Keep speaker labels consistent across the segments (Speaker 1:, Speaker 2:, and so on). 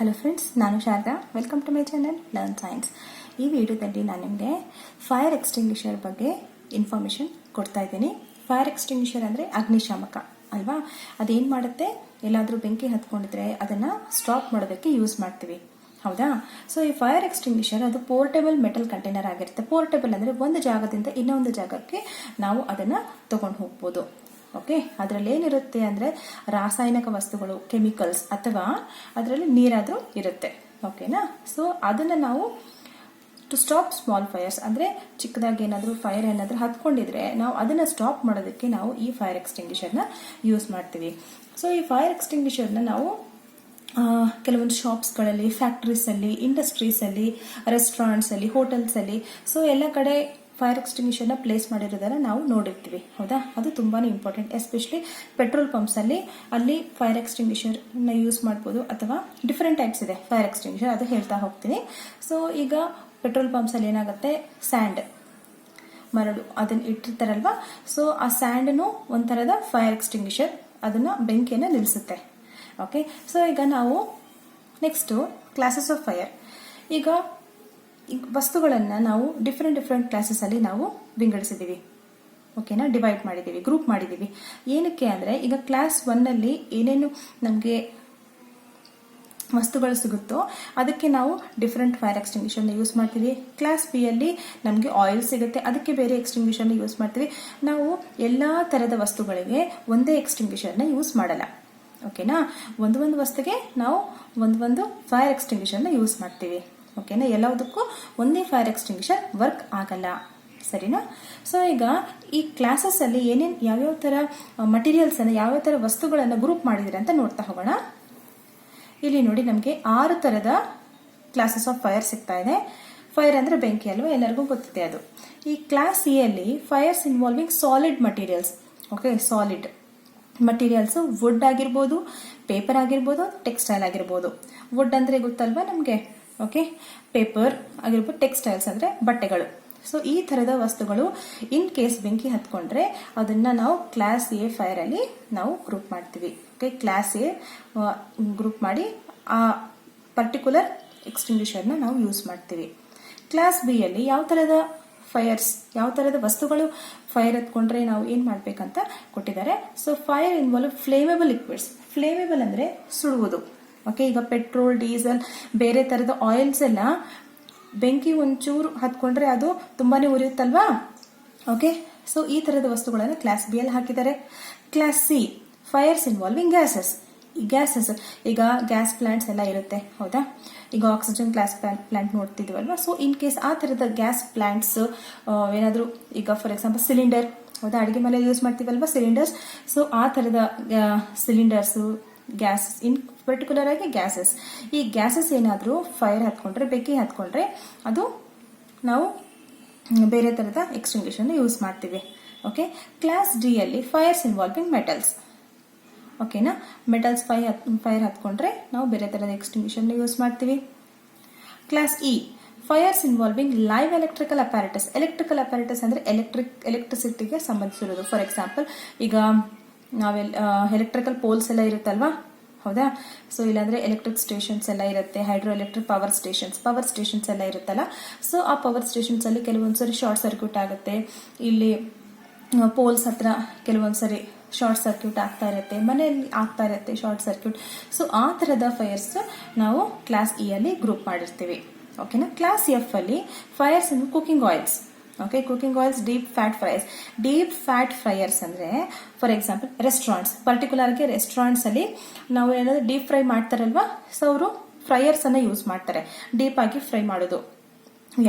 Speaker 1: Hello friends, ನಾನು Sharada. Welcome to my channel learn science. ಈ ವಿಡಿಯೋದಲ್ಲಿ ನಾನು ನಿಮಗೆ ಫೈರ್ ಎಕ್ಸ್ಟಿಂಗ್ವಿಷರ್ ಬಗ್ಗೆ ಇನ್ಫಾರ್ಮೇಷನ್ ಕೊಡ್ತಾ ಇದ್ದೀನಿ. ಫೈರ್ ಎಕ್ಸ್ಟಿಂಗ್ವಿಷರ್ ಅಂದರೆ ಅಗ್ನಿಶಾಮಕ ಅಲ್ವಾ? ಅದೇನು ಮಾಡುತ್ತೆ, ಎಲ್ಲಾದರೂ ಬೆಂಕಿ ಹತ್ಕೊಂಡಿದ್ರೆ ಅದನ್ನು ಸ್ಟಾಪ್ ಮಾಡೋದಕ್ಕೆ ಯೂಸ್ ಮಾಡ್ತೀವಿ, ಹೌದಾ? ಸೊ ಈ ಫೈರ್ ಎಕ್ಸ್ಟಿಂಗ್ವಿಷರ್ ಅದು ಪೋರ್ಟೇಬಲ್ ಮೆಟಲ್ ಕಂಟೈನರ್ ಆಗಿರುತ್ತೆ. ಪೋರ್ಟೇಬಲ್ ಅಂದರೆ ಒಂದು ಜಾಗದಿಂದ ಇನ್ನೊಂದು ಜಾಗಕ್ಕೆ ನಾವು ಅದನ್ನು ತಗೊಂಡು ಹೋಗ್ಬೋದು. ಓಕೆ, ಅದರಲ್ಲಿ ಏನಿರುತ್ತೆ ಅಂದರೆ ರಾಸಾಯನಿಕ ವಸ್ತುಗಳು, ಕೆಮಿಕಲ್ಸ್, ಅಥವಾ ಅದರಲ್ಲಿ ನೀರಾದರೂ ಇರುತ್ತೆ. ಓಕೆನಾ? ಸೊ ಅದನ್ನು ನಾವು ಟು ಸ್ಟಾಪ್ ಸ್ಮಾಲ್ ಫೈರ್ಸ್, ಅಂದರೆ ಚಿಕ್ಕದಾಗಿ ಏನಾದರೂ ಫೈರ್ ಏನಾದರೂ ಹತ್ಕೊಂಡಿದ್ರೆ ನಾವು ಅದನ್ನು ಸ್ಟಾಪ್ ಮಾಡೋದಕ್ಕೆ ನಾವು ಈ ಫೈರ್ ಎಕ್ಸ್ಟಿಂಗ್ವಿಷರ್ನ ಯೂಸ್ ಮಾಡ್ತೀವಿ. ಸೊ ಈ ಫೈರ್ ಎಕ್ಸ್ಟಿಂಗ್ವಿಷರ್ನ ನಾವು ಕೆಲವೊಂದು ಶಾಪ್ಸ್ಗಳಲ್ಲಿ, ಫ್ಯಾಕ್ಟ್ರೀಸಲ್ಲಿ, ಇಂಡಸ್ಟ್ರೀಸಲ್ಲಿ, ರೆಸ್ಟೋರೆಂಟ್ಸಲ್ಲಿ, ಹೋಟೆಲ್ಸಲ್ಲಿ, ಸೊ ಎಲ್ಲ ಕಡೆ ಫೈರ್ ಎಕ್ಸ್ಟಿಂಗ್ವಿಷರ್ನ ಪ್ಲೇಸ್ ಮಾಡಿರೋದನ್ನ ನಾವು ನೋಡಿರ್ತೀವಿ, ಹೌದಾ? ಅದು ತುಂಬಾ ಇಂಪಾರ್ಟೆಂಟ್. ಎಸ್ಪೆಷಲಿ ಪೆಟ್ರೋಲ್ ಪಂಪ್ಸಲ್ಲಿ ಅಲ್ಲಿ ಫೈರ್ ಎಕ್ಸ್ಟಿಂಗ್ವಿಷರ್ನ ಯೂಸ್ ಮಾಡ್ಬೋದು, ಅಥವಾ ಡಿಫ್ರೆಂಟ್ ಟೈಪ್ಸ್ ಇದೆ ಫೈರ್ ಎಕ್ಸ್ಟಿಂಗ್ವಿಷರ್, ಅದು ಹೇಳ್ತಾ ಹೋಗ್ತೀನಿ. ಸೊ ಈಗ ಪೆಟ್ರೋಲ್ ಪಂಪ್ಸಲ್ಲಿ ಏನಾಗುತ್ತೆ, ಸ್ಯಾಂಡ್, ಮರಳು ಅದನ್ನ ಇಟ್ಟಿರ್ತಾರಲ್ವಾ, ಸೊ ಆ ಸ್ಯಾಂಡ್ನು ಒಂಥರದ ಫೈರ್ ಎಕ್ಸ್ಟಿಂಗ್ವಿಷರ್, ಅದನ್ನ ಬೆಂಕಿಯನ್ನು ನಿಲ್ಲಿಸುತ್ತೆ. ಓಕೆ, ಸೊ ಈಗ ನಾವು ನೆಕ್ಸ್ಟ್ ಕ್ಲಾಸಸ್ ಆಫ್ ಫೈರ್. ಈಗ ವಸ್ತುಗಳನ್ನು ನಾವು ಡಿಫ್ರೆಂಟ್ ಕ್ಲಾಸಸ್ ಅಲ್ಲಿ ನಾವು ವಿಂಗಡಿಸಿದ್ದೀವಿ. ಓಕೆನಾ? ಡಿವೈಡ್ ಮಾಡಿದ್ದೀವಿ, ಗ್ರೂಪ್ ಮಾಡಿದ್ದೀವಿ. ಏನಕ್ಕೆ ಅಂದರೆ ಈಗ ಕ್ಲಾಸ್ 1 ಅಲ್ಲಿ ಏನೇನು ನಮಗೆ ವಸ್ತುಗಳು ಸಿಗುತ್ತೋ ಅದಕ್ಕೆ ನಾವು ಡಿಫ್ರೆಂಟ್ ಫೈರ್ ಎಕ್ಸ್ಟಿಂಗ್ವಿಷರ್ನ ಯೂಸ್ ಮಾಡ್ತೀವಿ. ಕ್ಲಾಸ್ ಬಿ ಅಲ್ಲಿ ನಮಗೆ ಆಯಿಲ್ ಸಿಗುತ್ತೆ, ಅದಕ್ಕೆ ಬೇರೆ ಎಕ್ಸ್ಟಿಂಗ್ವಿಷರ್ನ ಯೂಸ್ ಮಾಡ್ತೀವಿ. ನಾವು ಎಲ್ಲ ಥರದ ವಸ್ತುಗಳಿಗೆ ಒಂದೇ ಎಕ್ಸ್ಟಿಂಗ್ವಿಷರ್ನ ಯೂಸ್ ಮಾಡಲ್ಲ. ಓಕೆನಾ? ಒಂದು ವಸ್ತುಗೆ ನಾವು ಒಂದು ಫೈರ್ ಎಕ್ಸ್ಟಿಂಗ್ವಿಷರ್ನ ಯೂಸ್ ಮಾಡ್ತೀವಿ. ಓಕೆನಾ? ಎಲ್ಲದಕ್ಕೂ ಒಂದೇ ಫೈರ್ ಎಕ್ಸ್ಟಿಂಗ್ವಿಷರ್ ವರ್ಕ್ ಆಗಲ್ಲ, ಸರಿನಾ? ಸೊ ಈಗ ಈ ಕ್ಲಾಸಸ್ ಅಲ್ಲಿ ಏನೇನು ಯಾವ್ಯಾವ ತರ ಮಟೀರಿಯಲ್ಸ್ ಅನ್ನ, ಯಾವ್ಯಾವ ತರ ವಸ್ತುಗಳನ್ನ ಗ್ರೂಪ್ ಮಾಡಿದಿರ ಅಂತ ನೋಡ್ತಾ ಹೋಗೋಣ. ಇಲ್ಲಿ ನೋಡಿ, ನಮಗೆ 6 ತರದ ಕ್ಲಾಸಸ್ ಆಫ್ ಫೈರ್ ಸಿಗ್ತಾ ಇದೆ. ಫೈರ್ ಅಂದ್ರೆ ಬೆಂಕಿ ಅಲ್ವಾ, ಎಲ್ಲರಿಗೂ ಗೊತ್ತಿದೆ ಅದು. ಈ ಕ್ಲಾಸ್ ಎ ಅಲ್ಲಿ fires involving solid materials. Okay, solid materials wood ಆಗಿರ್ಬೋದು, ಪೇಪರ್ ಆಗಿರ್ಬೋದು, ಟೆಕ್ಸ್ಟೈಲ್ ಆಗಿರ್ಬೋದು. ವುಡ್ ಅಂದ್ರೆ ಗೊತ್ತಲ್ವಾ ನಮಗೆ, ಓಕೆ, ಪೇಪರ್ ಆಗಿರ್ಬೋದು, ಟೆಕ್ಸ್ಟೈಲ್ಸ್ ಅಂದ್ರೆ ಬಟ್ಟೆಗಳು. ಸೊ ಈ ತರದ ವಸ್ತುಗಳು ಇನ್ ಕೇಸ್ ಬೆಂಕಿ ಹತ್ಕೊಂಡ್ರೆ ಅದನ್ನ ನಾವು ಕ್ಲಾಸ್ ಎ ಫೈರ್ ಅಲ್ಲಿ ನಾವು ಗ್ರೂಪ್ ಮಾಡ್ತೀವಿ. ಓಕೆ, ಕ್ಲಾಸ್ ಎ ಗ್ರೂಪ್ ಮಾಡಿ ಆ ಪರ್ಟಿಕ್ಯುಲರ್ ಎಕ್ಸ್ಟಿಂಗ್ವಿಷರ್ನ ನಾವು ಯೂಸ್ ಮಾಡ್ತೀವಿ. ಕ್ಲಾಸ್ ಬಿ ಅಲ್ಲಿ ಯಾವ ತರದ ಫೈರ್ಸ್, ಯಾವ ತರದ ವಸ್ತುಗಳು ಫೈರ್ ಹತ್ಕೊಂಡ್ರೆ ನಾವು ಏನ್ ಮಾಡ್ಬೇಕಂತ ಕೊಟ್ಟಿದ್ದಾರೆ. So fire involve flammable liquids. Flammable ಅಂದ್ರೆ ಸುಡುವುದು. ಓಕೆ, ಈಗ ಪೆಟ್ರೋಲ್, ಡೀಸೆಲ್, ಬೇರೆ ತರದ ಆಯಿಲ್ಸ್ ಎಲ್ಲ ಬೆಂಕಿ ಒಂಚೂರು ಹತ್ಕೊಂಡ್ರೆ ಅದು ತುಂಬಾನೇ ಉರಿಯುತ್ತಲ್ವಾ. ಓಕೆ, ಸೊ ಈ ತರದ ವಸ್ತುಗಳನ್ನು ಕ್ಲಾಸ್ ಬಿ ಅಲ್ಲಿ ಹಾಕಿದ್ದಾರೆ. Class C fires involving gases. Gases, ಈಗ ಗ್ಯಾಸ್ ಪ್ಲಾಂಟ್ಸ್ ಎಲ್ಲ ಇರುತ್ತೆ, ಹೌದಾ? ಈಗ ಆಕ್ಸಿಜನ್ ಗ್ಯಾಸ್ ಪ್ಲಾಂಟ್ ನೋಡ್ತಿದ್ವಲ್ವಾ. ಸೊ ಇನ್ ಕೇಸ್ ಆ ತರದ ಗ್ಯಾಸ್ ಪ್ಲಾಂಟ್ಸ್ ಏನಾದ್ರು, ಈಗ ಫಾರ್ ಎಕ್ಸಾಂಪಲ್ ಸಿಲಿಂಡರ್, ಹೌದಾ, ಅಡಿಗೆ ಮನೆ ಯೂಸ್ ಮಾಡ್ತೀವಲ್ವಾ ಸಿಲಿಂಡರ್ಸ್. ಸೊ ಆ ತರದ ಸಿಲಿಂಡರ್ಸ್, ಗ್ಯಾಸ್, ಇನ್ ಪರ್ಟಿಕ್ಯುಲರ್ ಆಗಿ ಗ್ಯಾಸಸ್, ಈ ಗ್ಯಾಸಸ್ ಏನಾದರೂ ಫೈರ್ ಹತ್ಕೊಂಡ್ರೆ, ಬೆಂಕಿ ಹತ್ಕೊಂಡ್ರೆ ಅದು ನಾವು ಬೇರೆ ತರದ ಎಕ್ಸ್ಟಿಂಗ್ವಿಷರ್ನ ಯೂಸ್ ಮಾಡ್ತೀವಿ. ಓಕೆ, ಕ್ಲಾಸ್ ಡಿ ಅಲ್ಲಿ ಫೈರ್ಸ್ ಇನ್ವಾಲ್ವಿಂಗ್ ಮೆಟಲ್ಸ್. ಓಕೆನಾ? ಮೆಟಲ್ಸ್ ಫೈರ್ ಹತ್ಕೊಂಡ್ರೆ ನಾವು ಬೇರೆ ತರದ ಎಕ್ಸ್ಟಿಂಗ್ವಿಷರ್ನ ಯೂಸ್ ಮಾಡ್ತೀವಿ. Class E fires involving live electrical apparatus. Electrical apparatus ಅಂದ್ರೆ ಎಲೆಕ್ಟ್ರಿಸಿಟಿಗೆ ಸಂಬಂಧಿಸಿರೋದು. ಫಾರ್ ಎಕ್ಸಾಂಪಲ್ ಈಗ ನಾವೆಲ್ಲ ಎಲೆಕ್ಟ್ರಿಕಲ್ ಪೋಲ್ಸ್ ಎಲ್ಲ ಇರುತ್ತಲ್ವಾ, ಹೌದಾ? ಸೊ ಇಲ್ಲಾಂದ್ರೆ ಎಲೆಕ್ಟ್ರಿಕ್ ಸ್ಟೇಷನ್ಸ್ ಎಲ್ಲ ಇರುತ್ತೆ, ಹೈಡ್ರೋ ಎಲೆಕ್ಟ್ರಿಕ್ ಪವರ್ ಸ್ಟೇಷನ್ಸ್ ಎಲ್ಲ ಇರುತ್ತಲ್ಲ. ಸೊ ಆ ಪವರ್ ಸ್ಟೇಷನ್ಸ್ ಅಲ್ಲಿ ಕೆಲವೊಂದ್ಸರಿ ಶಾರ್ಟ್ ಸರ್ಕ್ಯೂಟ್ ಆಗುತ್ತೆ. ಇಲ್ಲಿ ಪೋಲ್ಸ್ ಹತ್ರ ಕೆಲವೊಂದ್ಸರಿ ಶಾರ್ಟ್ ಸರ್ಕ್ಯೂಟ್ ಆಗ್ತಾ ಇರುತ್ತೆ, ಮನೆಯಲ್ಲಿ ಆಗ್ತಾ ಇರುತ್ತೆ ಶಾರ್ಟ್ ಸರ್ಕ್ಯೂಟ್. ಸೊ ಆ ತರದ ಫೈರ್ಸ್ ನಾವು ಕ್ಲಾಸ್ ಇ ಅಲ್ಲಿ ಗ್ರೂಪ್ ಮಾಡಿರ್ತೀವಿ. ಓಕೆನಾ? ಕ್ಲಾಸ್ ಎಫ್ ಅಲ್ಲಿ fires in cooking oils. Okay, cooking oils, deep fat fryers. Deep fat fryers ಅಂದ್ರೆ ಫಾರ್ ಎಕ್ಸಾಂಪಲ್ ರೆಸ್ಟೋರೆಂಟ್ಸ್, ಪರ್ಟಿಕ್ಯುಲರ್ ಆಗಿ ರೆಸ್ಟೋರೆಂಟ್ಸ್ ಅಲ್ಲಿ ನಾವು ಏನಾದ್ರು ಡೀಪ್ ಫ್ರೈ ಮಾಡ್ತಾರಲ್ವಾ, ಸೊ ಅವರು ಫ್ರೈಯರ್ಸ್ ಅನ್ನ ಯೂಸ್ ಮಾಡ್ತಾರೆ ಡೀಪ್ ಆಗಿ ಫ್ರೈ ಮಾಡೋದು.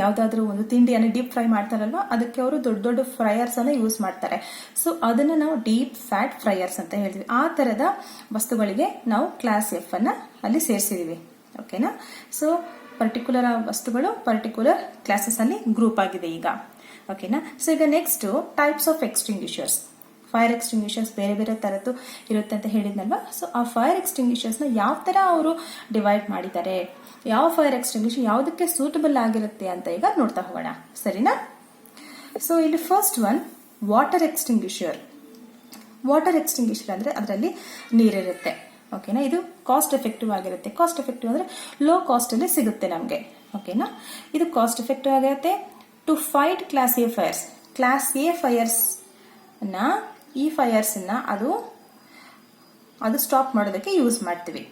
Speaker 1: ಯಾವ್ದಾದ್ರು ಒಂದು ತಿಂಡಿಯನ್ನು ಡೀಪ್ ಫ್ರೈ ಮಾಡ್ತಾರಲ್ವಾ, ಅದಕ್ಕೆ ಅವರು ದೊಡ್ಡ ಫ್ರೈಯರ್ಸ್ ಅನ್ನ ಯೂಸ್ ಮಾಡ್ತಾರೆ. ಸೊ ಅದನ್ನ ನಾವು ಡೀಪ್ ಫ್ಯಾಟ್ ಫ್ರೈಯರ್ಸ್ ಅಂತ ಹೇಳ್ತೀವಿ. ಆ ತರದ ವಸ್ತುಗಳಿಗೆ ನಾವು ಕ್ಲಾಸ್ ಎಫ್ ಅನ್ನ ಅಲ್ಲಿ ಸೇರಿಸಿದೀವಿ. ಓಕೆನಾ? ಸೊ ಪರ್ಟಿಕ್ಯುಲರ್ ವಸ್ತುಗಳು ಪರ್ಟಿಕ್ಯುಲರ್ ಕ್ಲಾಸಸ್ ಅಲ್ಲಿ ಗ್ರೂಪ್ ಆಗಿದೆ ಈಗ. ಓಕೆನಾ? ಸೊ ಈಗ next types of extinguishers. Fire extinguishers ಬೇರೆ ತರದ್ದು ಇರುತ್ತೆ ಅಂತ ಹೇಳಿದ್ನಲ್ವಾ. ಸೊ ಆ ಫೈರ್ ಎಕ್ಸ್ಟಿಂಗ್ವಿಷರ್ಸ್ ನ ಯಾವ ತರ ಅವರು ಡಿವೈಡ್ ಮಾಡಿದ್ದಾರೆ, ಯಾವ ಫೈರ್ ಎಕ್ಸ್ಟಿಂಗ್ವಿಷರ್ ಯಾವುದಕ್ಕೆ ಸೂಟಬಲ್ ಆಗಿರುತ್ತೆ ಅಂತ ಈಗ ನೋಡ್ತಾ ಹೋಗೋಣ, ಸರಿನಾ? ಸೊ ಇಲ್ಲಿ first one water extinguisher. Water extinguisher ಅಂದ್ರೆ ಅದರಲ್ಲಿ ನೀರಿರುತ್ತೆ. ಓಕೆನಾ. ಇದು ಕಾಸ್ಟ್ ಎಫೆಕ್ಟಿವ್ ಆಗಿರುತ್ತೆ. ಕಾಸ್ಟ್ ಎಫೆಕ್ಟಿವ್ ಅಂದ್ರೆ ಲೋ ಕಾಸ್ಟ್ ಅಲ್ಲಿ ಸಿಗುತ್ತೆ ನಮಗೆ. ಓಕೆನಾ. ಇದು ಕಾಸ್ಟ್ ಎಫೆಕ್ಟಿವ್ ಆಗಿರುತ್ತೆ. To fight class A fires, class A fires ನ ಈ ಫೈರ್ಸ್ ನ ಅದು ಸ್ಟಾಪ್ ಮಾಡೋದಕ್ಕೆ ಯೂಸ್ ಮಾಡ್ತೀವಿ.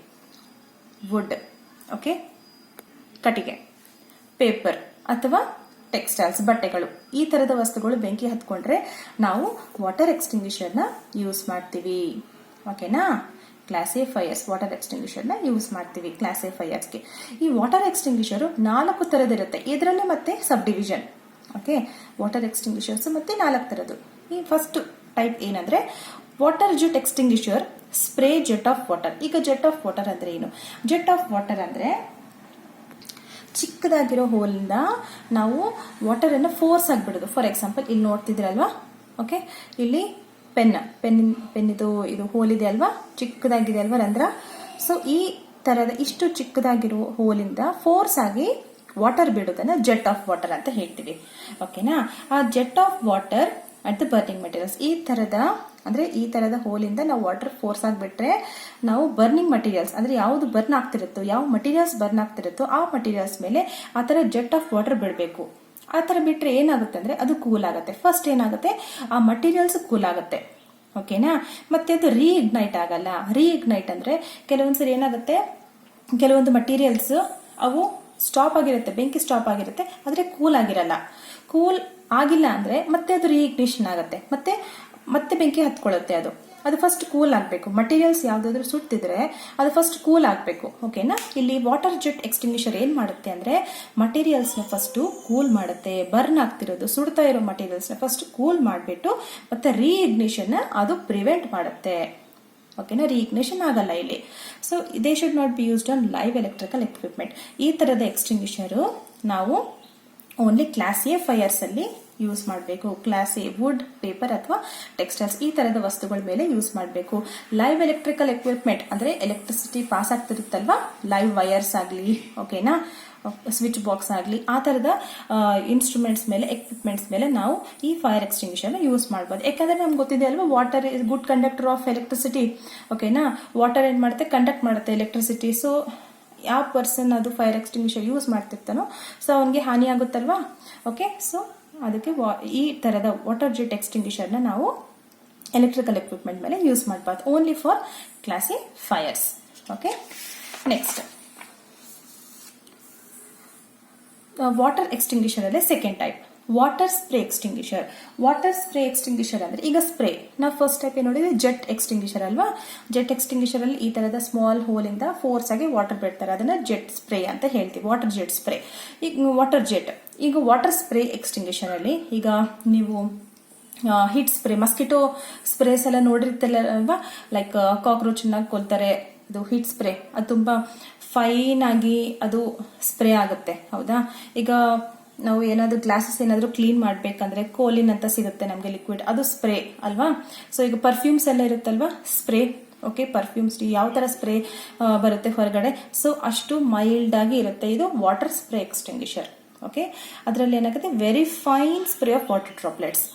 Speaker 1: ವುಡ್, ಓಕೆ, ಕಟ್ಟಿಗೆ, ಪೇಪರ್ ಅಥವಾ ಟೆಕ್ಸ್ಟೈಲ್ಸ್, ಬಟ್ಟೆಗಳು, ಈ ತರದ ವಸ್ತುಗಳು ಬೆಂಕಿ ಹತ್ಕೊಂಡ್ರೆ ನಾವು ವಾಟರ್ ಎಕ್ಸ್ಟಿಂಗ್ವಿಷರ್ ನ ಯೂಸ್ ಮಾಡ್ತೀವಿ. ಓಕೆನಾ. Class A fires water extinguisher ನ ಯೂಸ್ ಮಾಡ್ತೀವಿ ಕ್ಲಾಸ್ ಎ ಫೈರ್ಸ್ಗೆ. ಈ ವಾಟರ್ ಎಕ್ಸ್ಟಿಂಗ್ವಿಷರ್ 4 ತರದಿರುತ್ತೆ. ಇದರಲ್ಲಿ ಮತ್ತೆ sub division. Okay, water extinguishers ಮತ್ತೆ 4 ತರದ್ದು. ಈ ಫಸ್ಟ್ ಟೈಪ್ ಏನಂದ್ರೆ water jet extinguisher, spray jet of water. ಈಗ ಜೆಟ್ ಆಫ್ ವಾಟರ್ ಅಂದ್ರೆ ಏನು? ಜೆಟ್ ಆಫ್ ವಾಟರ್ ಅಂದ್ರೆ ಚಿಕ್ಕದಾಗಿರೋ ಹೋಲಿಂದ ನಾವು ವಾಟರ್ ಅನ್ನು ಫೋರ್ಸ್ ಆಗಿಬಿಡೋದು. ಫಾರ್ ಎಕ್ಸಾಂಪಲ್ ಇಲ್ಲಿ ನೋಡ್ತಿದ್ರಲ್ವಾ, ಓಕೆ, ಇಲ್ಲಿ ಪೆನ್ ಇದು ಹೋಲ್ ಇದೆ ಅಲ್ವಾ, ಚಿಕ್ಕದಾಗಿದೆ ಅಲ್ವಾ ರಂಧ್ರ. ಸೊ ಈ ತರದ ಇಷ್ಟು ಚಿಕ್ಕದಾಗಿರೋ ಹೋಲಿಂದ ಫೋರ್ಸ್ ಆಗಿ ವಾಟರ್ ಬಿಡೋದನ್ನ ಜೆಟ್ ಆಫ್ ವಾಟರ್ ಅಂತ ಹೇಳ್ತೀವಿ. ಓಕೆನಾ. ಆ jet of water at the burning materials, ಈ ತರದ ಹೋಲಿಂದ ನಾವು ವಾಟರ್ ಫೋರ್ಸ್ ಆಗಿಬಿಟ್ರೆ ನಾವು ಬರ್ನಿಂಗ್ ಮಟೀರಿಯಲ್ಸ್ ಅಂದ್ರೆ ಯಾವ್ದು ಬರ್ನ್ ಆಗ್ತಿರುತ್ತೋ, ಯಾವ ಮಟೀರಿಯಲ್ಸ್ ಬರ್ನ್ ಆಗ್ತಿರುತ್ತೋ ಆ ಮಟೀರಿಯಲ್ಸ್ ಮೇಲೆ ಆ ತರ ಜೆಟ್ ಆಫ್ ವಾಟರ್ ಬಿಡಬೇಕು. ಆ ತರ ಬಿಟ್ರೆ ಏನಾಗುತ್ತೆ ಅಂದ್ರೆ ಅದು ಕೂಲ್ ಆಗುತ್ತೆ. ಫಸ್ಟ್ ಏನಾಗುತ್ತೆ, ಆ ಮಟೀರಿಯಲ್ಸ್ ಕೂಲ್ ಆಗುತ್ತೆ. ಓಕೆನಾ. ಮತ್ತೆ ಅದು ರೀಇಗ್ನೈಟ್ ಆಗಲ್ಲ. ರೀಇಗ್ನೈಟ್ ಅಂದ್ರೆ ಕೆಲವೊಂದ್ಸರಿ ಏನಾಗುತ್ತೆ, ಕೆಲವೊಂದು ಮಟೀರಿಯಲ್ಸ್ ಅವು ಸ್ಟಾಪ್ ಆಗಿರುತ್ತೆ, ಬೆಂಕಿ ಸ್ಟಾಪ್ ಆಗಿರುತ್ತೆ, ಆದ್ರೆ ಕೂಲ್ ಆಗಿರಲ್ಲ. ಕೂಲ್ ಆಗಿಲ್ಲ ಅಂದ್ರೆ ಮತ್ತೆ ಅದು ರೀಇಗ್ನಿಷನ್ ಆಗುತ್ತೆ, ಮತ್ತೆ ಬೆಂಕಿ ಹತ್ಕೊಳ್ಳುತ್ತೆ. ಅದು ಫಸ್ಟ್ ಕೂಲ್ ಆಗಬೇಕು. ಮಟೀರಿಯಲ್ಸ್ ಯಾವ್ದಾದ್ರು ಸುಟ್ಟಿದ್ರೆ ಅದು ಫಸ್ಟ್ ಕೂಲ್ ಆಗಬೇಕು. ಓಕೆನಾ. ಇಲ್ಲಿ ವಾಟರ್ ಜೆಟ್ ಎಕ್ಸ್ಟಿಂಗ್ವಿಷರ್ ಏನ್ ಮಾಡುತ್ತೆ ಅಂದ್ರೆ ಮಟೀರಿಯಲ್ಸ್ ನ ಫಸ್ಟ್ ಕೂಲ್ ಮಾಡುತ್ತೆ. ಬರ್ನ್ ಆಗ್ತಿರೋದು ಸುಡ್ತಾ ಇರೋ ಮಟೀರಿಯಲ್ಸ್ ನ ಫಸ್ಟ್ ಕೂಲ್ ಮಾಡಿಬಿಟ್ಟು ಮತ್ತೆ ರೀಇಗ್ನಿಷನ್ ಅದು ಪ್ರಿವೆಂಟ್ ಮಾಡುತ್ತೆ. ಓಕೆನಾ. ರೀಇಗ್ನಿಷನ್ ಆಗಲ್ಲ ಇಲ್ಲಿ. So they should not be used on live electrical equipment. ಈ ತರದ ಎಕ್ಸ್ಟಿಂಗ್ವಿಷರ್ ನಾವು ಓನ್ಲಿ ಕ್ಲಾಸ್ ಎ ಫೈರ್ಸ್ ಅಲ್ಲಿ ಯೂಸ್ ಮಾಡಬೇಕು. ಕ್ಲಾಸ್ ಎ ವುಡ್, ಪೇಪರ್ ಅಥವಾ ಟೆಕ್ಸ್ಟೈಲ್ಸ್ ಈ ತರದ ವಸ್ತುಗಳ ಮೇಲೆ ಯೂಸ್ ಮಾಡಬೇಕು. ಲೈವ್ ಎಲೆಕ್ಟ್ರಿಕಲ್ ಎಕ್ವಿಪ್ಮೆಂಟ್ ಅಂದ್ರೆ ಎಲೆಕ್ಟ್ರಿಸಿಟಿ ಪಾಸ್ ಆಗ್ತಿರುತ್ತಲ್ವಾ, ಲೈವ್ ವೈರ್ಸ್ ಆಗ್ಲಿ, ಓಕೆನಾ, ಸ್ವಿಚ್ ಬಾಕ್ಸ್ ಆಗ್ಲಿ, ಆ ತರದ ಇನ್ಸ್ಟ್ರೂಮೆಂಟ್ಸ್ ಮೇಲೆ, ಎಕ್ವಿಪ್ಮೆಂಟ್ಸ್ ಮೇಲೆ ನಾವು ಈ ಫೈರ್ ಎಕ್ಸ್ಟಿಂಗ್ವಿಷರ್ ಯೂಸ್ ಮಾಡಬಹುದು. ಯಾಕಂದ್ರೆ ನಮ್ಗೆ ಗೊತ್ತಿದೆ ಅಲ್ವಾ, water is good conductor of electricity. ಓಕೆನಾ. ವಾಟರ್ ಏನ್ ಮಾಡುತ್ತೆ, ಕಂಡಕ್ಟ್ ಮಾಡುತ್ತೆ ಎಲೆಕ್ಟ್ರಿಸಿಟಿ. ಸೊ ಯಾವ ಪರ್ಸನ್ ಅದು ಫೈರ್ ಎಕ್ಸ್ಟಿಂಗ್ವಿಷರ್ ಯೂಸ್ ಮಾಡ್ತಿರ್ತಾನೋ ಸೊ ಅವನಿಗೆ ಹಾನಿ ಆಗುತ್ತಲ್ವಾ. ಓಕೆ. ಸೊ ಅದಕ್ಕೆ ಈ ತರದ ವಾಟರ್ ಜೆಟ್ ಎಕ್ಸ್ಟಿಂಗ್ವಿಷರ್ ನ ನಾವು ಎಲೆಕ್ಟ್ರಿಕಲ್ ಎಕ್ವಿಪ್ಮೆಂಟ್ ಮೇಲೆ ಯೂಸ್ ಮಾಡಬಾರ್ದು. Only for class A fires. Okay. Next water extinguisher ಅಲ್ಲೇ second type water spray extinguisher. Water spray extinguisher ಅಂದ್ರೆ ಈಗ ಸ್ಪ್ರೇ ನಾವು ಫಸ್ಟ್ ಟೈಪ್ ಏನ್ ನೋಡಿದ್ವಿ, ಜೆಟ್ ಎಕ್ಸ್ಟಿಂಗ್ವಿಷರ್ ಅಲ್ವಾ. ಜೆಟ್ ಎಕ್ಸ್ಟಿಂಗ್ವಿಷರ್ ಅಲ್ಲಿ ಈ ತರದ ಸ್ಮಾಲ್ ಹೋಲ್ ಇಂದ ಫೋರ್ಸ್ ಆಗಿ ವಾಟರ್ ಬಿಡ್ತಾರೆ, ಅದನ್ನ ಜೆಟ್ ಸ್ಪ್ರೇ ಅಂತ ಹೇಳ್ತೀವಿ. Water jet spray. ಈಗ ವಾಟರ್ ಜೆಟ್. ಈಗ ವಾಟರ್ ಸ್ಪ್ರೇ ಎಕ್ಸ್ಟಿಂಗ್ವಿಷರ್ ಅಲ್ಲಿ ಈಗ ನೀವು ಹಿಟ್ ಸ್ಪ್ರೇ, ಮಸ್ಕಿಟೋ ಸ್ಪ್ರೇಸ್ ಎಲ್ಲ ನೋಡಿರ್ತಿಲ್ಲ ಅಲ್ವಾ, ಲೈಕ್ ಕಾಕ್ರೋಚ್ ನ ಕೊಲ್ತಾರೆ. ಇದು ಹಿಟ್ ಸ್ಪ್ರೇ, ಅದು ತುಂಬಾ ಫೈನ್ ಆಗಿ ಅದು ಸ್ಪ್ರೇ ಆಗುತ್ತೆ. ಹೌದಾ. ಈಗ ನಾವು ಏನಾದ್ರು ಗ್ಲಾಸಸ್ ಏನಾದ್ರು ಕ್ಲೀನ್ ಮಾಡ್ಬೇಕಂದ್ರೆ ಕೋಲಿನ್ ಅಂತ ಸಿಗುತ್ತೆ ನಮ್ಗೆ ಲಿಕ್ವಿಡ್, ಅದು ಸ್ಪ್ರೇ ಅಲ್ವಾ. ಸೊ ಈಗ ಪರ್ಫ್ಯೂಮ್ಸ್ ಎಲ್ಲ ಇರುತ್ತಲ್ವಾ, ಸ್ಪ್ರೇ. ಓಕೆ. ಪರ್ಫ್ಯೂಮ್ಸ್ ಯಾವ ತರ ಸ್ಪ್ರೇ ಬರುತ್ತೆ ಹೊರಗಡೆ, ಸೊ ಅಷ್ಟು ಮೈಲ್ಡ್ ಆಗಿ ಇರುತ್ತೆ. ಇದು ವಾಟರ್ ಸ್ಪ್ರೇ ಎಕ್ಸ್ಟಿಂಗ್ವಿಷರ್. ಓಕೆ. ಅದರಲ್ಲಿ ಏನಾಗುತ್ತೆ, very fine spray of water droplets.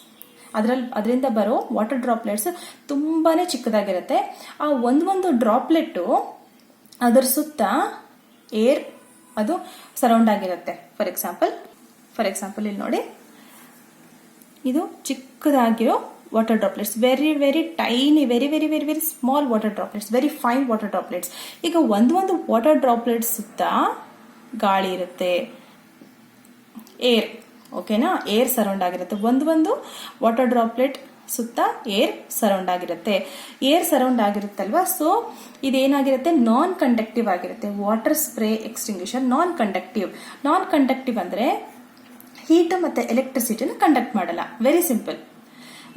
Speaker 1: ಅದರಿಂದ ಬರೋ ವಾಟರ್ ಡ್ರಾಪ್ಲೆಟ್ಸ್ ತುಂಬಾನೇ ಚಿಕ್ಕದಾಗಿರುತ್ತೆ. ಆ ಒಂದು ಡ್ರಾಪ್ಲೆಟ್ ಅದರ ಸುತ್ತ ಏರ್ ಅದು ಸರೌಂಡ್ ಆಗಿರುತ್ತೆ. ಫಾರ್ ಎಕ್ಸಾಂಪಲ್ ಇಲ್ಲಿ ನೋಡಿ, ಇದು ಚಿಕ್ಕದಾಗಿರೋ water droplets, very very tiny, very very very very small water droplets, very fine water droplets. ಈಗ ಒಂದು ವಾಟರ್ ಡ್ರಾಪ್ಲೆಟ್ಸ್ ಸುತ್ತ ಗಾಳಿ ಇರುತ್ತೆ, ಏರ್. ಓಕೆನಾ. ಏರ್ ಸರೌಂಡ್ ಆಗಿರುತ್ತೆ. ಒಂದು ವಾಟರ್ ಡ್ರಾಪ್ಲೆಟ್ ಸುತ್ತ ಏರ್ ಸರೌಂಡ್ ಆಗಿರುತ್ತೆ. ಏರ್ ಸರೌಂಡ್ ಆಗಿರುತ್ತಲ್ವಾ, ಸೊ ಇದೇನಾಗಿರುತ್ತೆ, ನಾನ್ ಕಂಡಕ್ಟಿವ್ ಆಗಿರುತ್ತೆ. ವಾಟರ್ ಸ್ಪ್ರೇ ಎಕ್ಸ್ಟಿಂಗ್ವಿಷರ್ ನಾನ್ ಕಂಡಕ್ಟಿವ್ ಅಂದ್ರೆ ಹೀಟ್ ಮತ್ತೆ ಎಲೆಕ್ಟ್ರಿಸಿಟಿನ ಕಂಡಕ್ಟ್ ಮಾಡಲ್ಲ. Very simple.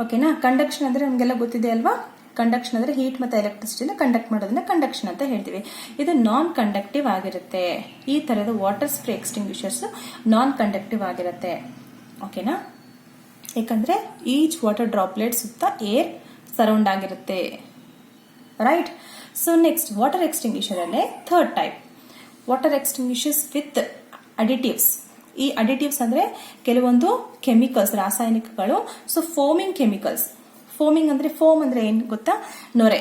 Speaker 1: ಓಕೆನಾ. ಕಂಡಕ್ಷನ್ ಅಂದ್ರೆ ನಮಗೆಲ್ಲ ಗೊತ್ತಿದೆ ಅಲ್ವಾ, ಕಂಡಕ್ಷನ್ ಅಂದ್ರೆ ಹೀಟ್ ಮತ್ತೆ ಎಲೆಕ್ಟ್ರಿಸಿಟಿನ ಕಂಡಕ್ಟ್ ಮಾಡೋದನ್ನ ಕಂಡಕ್ಷನ್ ಅಂತ ಹೇಳ್ತೀವಿ. ಇದು ನಾನ್ ಕಂಡಕ್ಟಿವ್ ಆಗಿರುತ್ತೆ. ಈ ತರದ water spray extinguishers non conductive ಆಗಿರುತ್ತೆ. ಓಕೆನಾ. ಯಾಕಂದ್ರೆ ಈಚ್ ವಾಟರ್ ಡ್ರಾಪ್ಲೆಟ್ ಸುತ್ತ ಏರ್ ಸರೌಂಡ್ ಆಗಿರುತ್ತೆ. Right. So next water extinguisher ಅಲ್ಲೇ third type water extinguishers with additives. ಈ ಅಡಿಟಿವ್ಸ್ ಅಂದ್ರೆ ಕೆಲವೊಂದು ಕೆಮಿಕಲ್ಸ್, ರಾಸಾಯನಿಕಗಳು. So foaming chemicals. ಫೋಮ್ ಅಂದ್ರೆ ಏನ್ ಗೊತ್ತಾ, ನೊರೆ.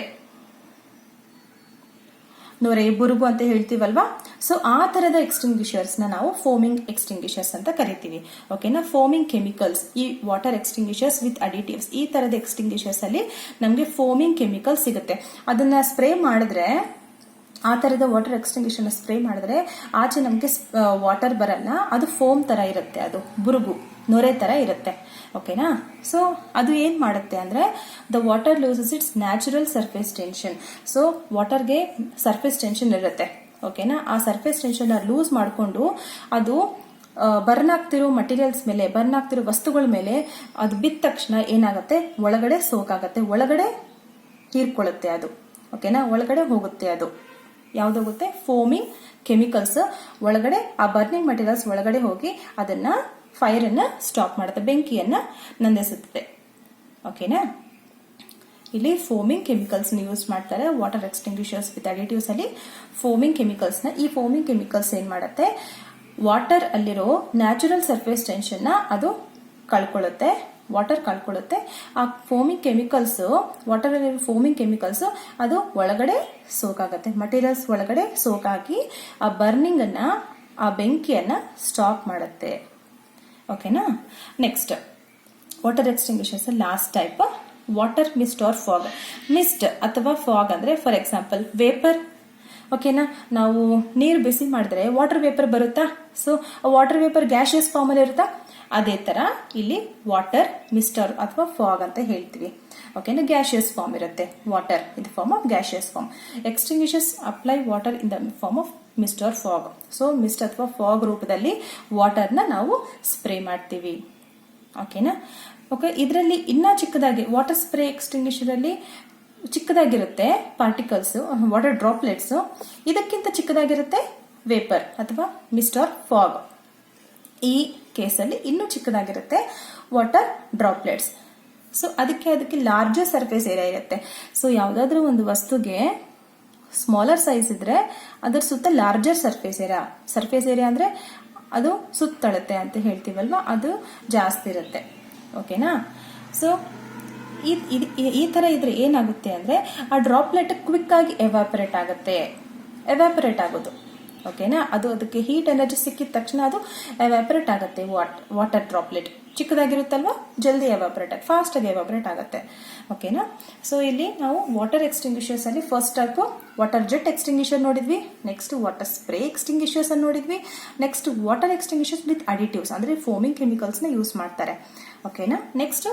Speaker 1: ನೊರೆ ಬುರುಗು ಅಂತ ಹೇಳ್ತೀವಲ್ವಾ. ಸೊ ಆ ತರದ ಎಕ್ಸ್ಟಿಂಗ್ವಿಷರ್ಸ್ ನಾವು ಫೋಮಿಂಗ್ ಎಕ್ಸ್ಟಿಂಗ್ವಿಷರ್ಸ್ ಅಂತ ಕರಿತೀವಿ. ಓಕೆನಾ. ಫೋಮಿಂಗ್ ಕೆಮಿಕಲ್ಸ್, ಈ ವಾಟರ್ ಎಕ್ಸ್ಟಿಂಗ್ವಿಷರ್ಸ್ ವಿತ್ ಅಡಿಟಿವ್ಸ್, ಈ ತರದ ಎಕ್ಸ್ಟಿಂಗ್ವಿಷರ್ಸ್ ಅಲ್ಲಿ ನಮಗೆ ಫೋಮಿಂಗ್ ಕೆಮಿಕಲ್ ಸಿಗುತ್ತೆ. ಅದನ್ನ ಸ್ಪ್ರೇ ಮಾಡಿದ್ರೆ, ಆ ತರದ ವಾಟರ್ ಎಕ್ಸ್ಟಿಂಗ್ವಿಷರ್ ಸ್ಪ್ರೇ ಮಾಡಿದ್ರೆ ಆಚೆ ನಮಗೆ ವಾಟರ್ ಬರಲ್ಲ, ಅದು ಫೋಮ್ ತರ ಇರುತ್ತೆ, ಅದು ಬುರುಗು ನೊರೆ ತರ ಇರುತ್ತೆ. ಓಕೆನಾ. ಸೊ ಅದು ಏನ್ ಮಾಡುತ್ತೆ ಅಂದ್ರೆ the water loses its natural surface tension. So ವಾಟರ್ಗೆ ಸರ್ಫೇಸ್ ಟೆನ್ಷನ್ ಇರುತ್ತೆ. ಓಕೆನಾ. ಆ ಸರ್ಫೇಸ್ ಟೆನ್ಷನ್ ಲೂಸ್ ಮಾಡಿಕೊಂಡು ಅದು ಬರ್ನ್ ಆಗ್ತಿರೋ ಮಟೀರಿಯಲ್ಸ್ ಮೇಲೆ, ಬರ್ನ್ ಆಗ್ತಿರೋ ವಸ್ತುಗಳ ಮೇಲೆ ಅದು ಬಿದ್ದ ತಕ್ಷಣ ಏನಾಗುತ್ತೆ, ಒಳಗಡೆ ಸೋಕಾಗತ್ತೆ, ಒಳಗಡೆ ಹೀರ್ಕೊಳ್ಳುತ್ತೆ ಅದು. ಓಕೆನಾ. ಒಳಗಡೆ ಹೋಗುತ್ತೆ, ಅದು ಯಾವ್ದೋಗುತ್ತೆ, ಫೋಮಿಂಗ್ ಕೆಮಿಕಲ್ಸ್ ಒಳಗಡೆ, ಆ ಬರ್ನಿಂಗ್ ಮಟೀರಿಯಲ್ಸ್ ಒಳಗಡೆ ಹೋಗಿ ಅದನ್ನ ಫೈರ್ ಅನ್ನ ಸ್ಟಾಪ್ ಮಾಡುತ್ತೆ, ಬೆಂಕಿಯನ್ನ ನಂದಿಸುತ್ತದೆ. ಓಕೆನಾ. ಇಲ್ಲಿ ಫೋಮಿಂಗ್ ಕೆಮಿಕಲ್ಸ್ ಯೂಸ್ ಮಾಡ್ತಾರೆ ವಾಟರ್ ಎಕ್ಸ್ಟಿಂಗ್ವಿಷರ್ಸ್ ವಿತ್ ಅಡಿಟಿವ್ಸ್ ಅಲ್ಲಿ. ಫೋಮಿಂಗ್ ಕೆಮಿಕಲ್ಸ್ ನ, ಈ ಫೋಮಿಂಗ್ ಕೆಮಿಕಲ್ಸ್ ಏನ್ ಮಾಡುತ್ತೆ, ವಾಟರ್ ಅಲ್ಲಿರೋ ನ್ಯಾಚುರಲ್ ಸರ್ಫೇಸ್ ಟೆನ್ಷನ್ ನ ಅದು ಕಳ್ಕೊಳ್ಳುತ್ತೆ, ವಾಟರ್ ಕಳ್ಕೊಳ್ಳುತ್ತೆ. ಆ ಫೋಮಿಂಗ್ ಕೆಮಿಕಲ್ಸ್, ವಾಟರ್ ಅಲ್ಲಿ ಫೋಮಿಂಗ್ ಕೆಮಿಕಲ್ಸ್ ಅದು ಒಳಗಡೆ ಸೋಕಾಗತ್ತೆ, ಮಟೀರಿಯಲ್ಸ್ ಒಳಗಡೆ ಸೋಕಾಗಿ ಆ ಬರ್ನಿಂಗ್ ಅನ್ನ, ಆ ಬೆಂಕಿಯನ್ನ ಸ್ಟಾಪ್ ಮಾಡುತ್ತೆ. ಓಕೆನಾ. Next water extinguishers last type, water mist or fog. Mist ಅಥವಾ ಫಾಗ್ ಅಂದ್ರೆ ಫಾರ್ ಎಕ್ಸಾಂಪಲ್ ವೇಪರ್. ಓಕೆನಾ. ನಾವು ನೀರು ಬಿಸಿ ಮಾಡಿದ್ರೆ ವಾಟರ್ ವೇಪರ್ ಬರುತ್ತಾ, so water vapour gaseous form ಅಲ್ಲಿ ಇರುತ್ತಾ, ಅದೇ ತರ ಇಲ್ಲಿ ವಾಟರ್ ಮಿಸ್ಟರ್ ಅಥವಾ ಫಾಗ್ ಅಂತ ಹೇಳ್ತೀವಿ. ಓಕೆನಾ. ಗ್ಯಾಸಿಯಸ್ ಫಾರ್ಮ್ ಇರುತ್ತೆ water, in the form of gaseous form. Extinguishers apply water in the form of mist or fog. So mist ಅಥವಾ ಫಾಗ್ ರೂಪದಲ್ಲಿ ವಾಟರ್ ನ ನಾವು ಸ್ಪ್ರೇ ಮಾಡ್ತೀವಿ. ಓಕೆನಾ. ಓಕೆ. ಇದರಲ್ಲಿ ಇನ್ನ ಚಿಕ್ಕದಾಗಿ ವಾಟರ್ ಸ್ಪ್ರೇ ಎಕ್ಸ್ಟಿಂಗ್ವಿಷರ್ ಅಲ್ಲಿ ಚಿಕ್ಕದಾಗಿರುತ್ತೆ ಪಾರ್ಟಿಕಲ್ಸ್, ವಾಟರ್ ಡ್ರಾಪ್ಲೆಟ್ಸ್. ಇದಕ್ಕಿಂತ ಚಿಕ್ಕದಾಗಿರುತ್ತೆ ವೇಪರ್ ಅಥವಾ ಮಿಸ್ಟ್ ಆರ್ ಫಾಗ್. ಈ ಕೇಸಲ್ಲಿ ಇನ್ನೂ ಚಿಕ್ಕದಾಗಿರುತ್ತೆ ವಾಟರ್ ಡ್ರಾಪ್ಲೆಟ್ಸ್. ಸೊ ಅದಕ್ಕೆ ಲಾರ್ಜರ್ ಸರ್ಫೇಸ್ ಏರಿಯಾ ಇರುತ್ತೆ. ಸೊ ಯಾವ್ದಾದ್ರು ಒಂದು ವಸ್ತುಗೆ ಸ್ಮಾಲರ್ ಸೈಜ್ ಇದ್ರೆ ಅದ್ರ ಸುತ್ತ ಲಾರ್ಜರ್ ಸರ್ಫೇಸ್ ಏರಿಯಾ ಅಂದ್ರೆ ಅದು ಸುತ್ತಳುತ್ತೆ ಅಂತ ಹೇಳ್ತೀವಲ್ವಾ, ಅದು ಜಾಸ್ತಿ ಇರುತ್ತೆ. ಓಕೆನಾ. ಸೊ ಈ ತರ ಇದ್ರೆ ಏನಾಗುತ್ತೆ ಅಂದ್ರೆ ಆ ಡ್ರಾಪ್ಲೆಟ್ ಕ್ವಿಕ್ ಆಗಿ ಎವಾಪರೇಟ್ ಆಗೋದು. ಓಕೆನಾ. ಅದು ಅದಕ್ಕೆ ಹೀಟ್ ಎನರ್ಜಿ ಸಿಕ್ಕಿದ ತಕ್ಷಣ ಅದು ಎವಾಪರೇಟ್ ಆಗುತ್ತೆ. ವಾಟರ್ ಡ್ರಾಪ್ಲೆಟ್ ಚಿಕ್ಕದಾಗಿರುತ್ತಲ್ವಾ, ಜಲ್ದಿ ಫಾಸ್ಟ್ ಆಗಿ ಎವಾಪರೇಟ್ ಆಗುತ್ತೆ. ಓಕೆನಾ. ಸೊ ಇಲ್ಲಿ ನಾವು ವಾಟರ್ ಎಕ್ಸ್ಟಿಂಗ್ವಿಷರ್ಸ್ ಅಲ್ಲಿ first type water jet extinguisher ನೋಡಿದ್ವಿ, ನೆಕ್ಸ್ಟ್ ವಾಟರ್ ಸ್ಪ್ರೇ ಎಕ್ಸ್ಟಿಂಗ್ವಿಷರ್ಸ್ ಅನ್ನು ನೋಡಿದ್ವಿ, next water extinguishers with additives ಅಂದ್ರೆ ಫೋಮಿಂಗ್ ಕೆಮಿಕಲ್ಸ್ ನ ಯೂಸ್ ಮಾಡ್ತಾರೆ. ಓಕೆನಾ. Next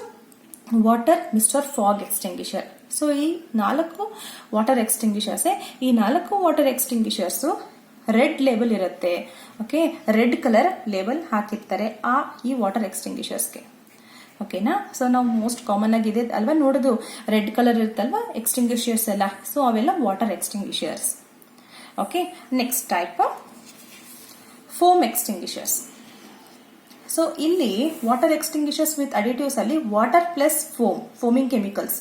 Speaker 1: water mist or fog extinguisher. So ಈ 4 ವಾಟರ್ ಎಕ್ಸ್ಟಿಂಗ್ವಿಷರ್ಸ್. ಈ 4 ವಾಟರ್ ಎಕ್ಸ್ಟಿಂಗ್ವಿಷರ್ಸ್ ರೆಡ್ ಲೇಬಲ್ ಇರುತ್ತೆ. ಓಕೆ. ರೆಡ್ ಕಲರ್ ಲೇಬಲ್ ಹಾಕಿರ್ತಾರೆ ಈ ವಾಟರ್ ಎಕ್ಸ್ಟಿಂಗ್ವಿಷರ್ಸ್ಗೆ. ಓಕೆನಾ. ಸೊ ನಾವು ಮೋಸ್ಟ್ ಕಾಮನ್ ಆಗಿ ಇದೆ ಅಲ್ವಾ ನೋಡೋದು, ರೆಡ್ ಕಲರ್ ಇರುತ್ತಲ್ವಾ ಎಕ್ಸ್ಟಿಂಗ್ವಿಷರ್ಸ್ ಎಲ್ಲ. ಸೊ ಅವೆಲ್ಲ water extinguishers. Okay. Next type foam extinguishers. So ಇಲ್ಲಿ ವಾಟರ್ ಎಕ್ಸ್ಟಿಂಗ್ವಿಷರ್ಸ್ ವಿತ್ ಅಡಿಟಿವ್ಸ್ ಅಲ್ಲಿ water plus foaming chemicals,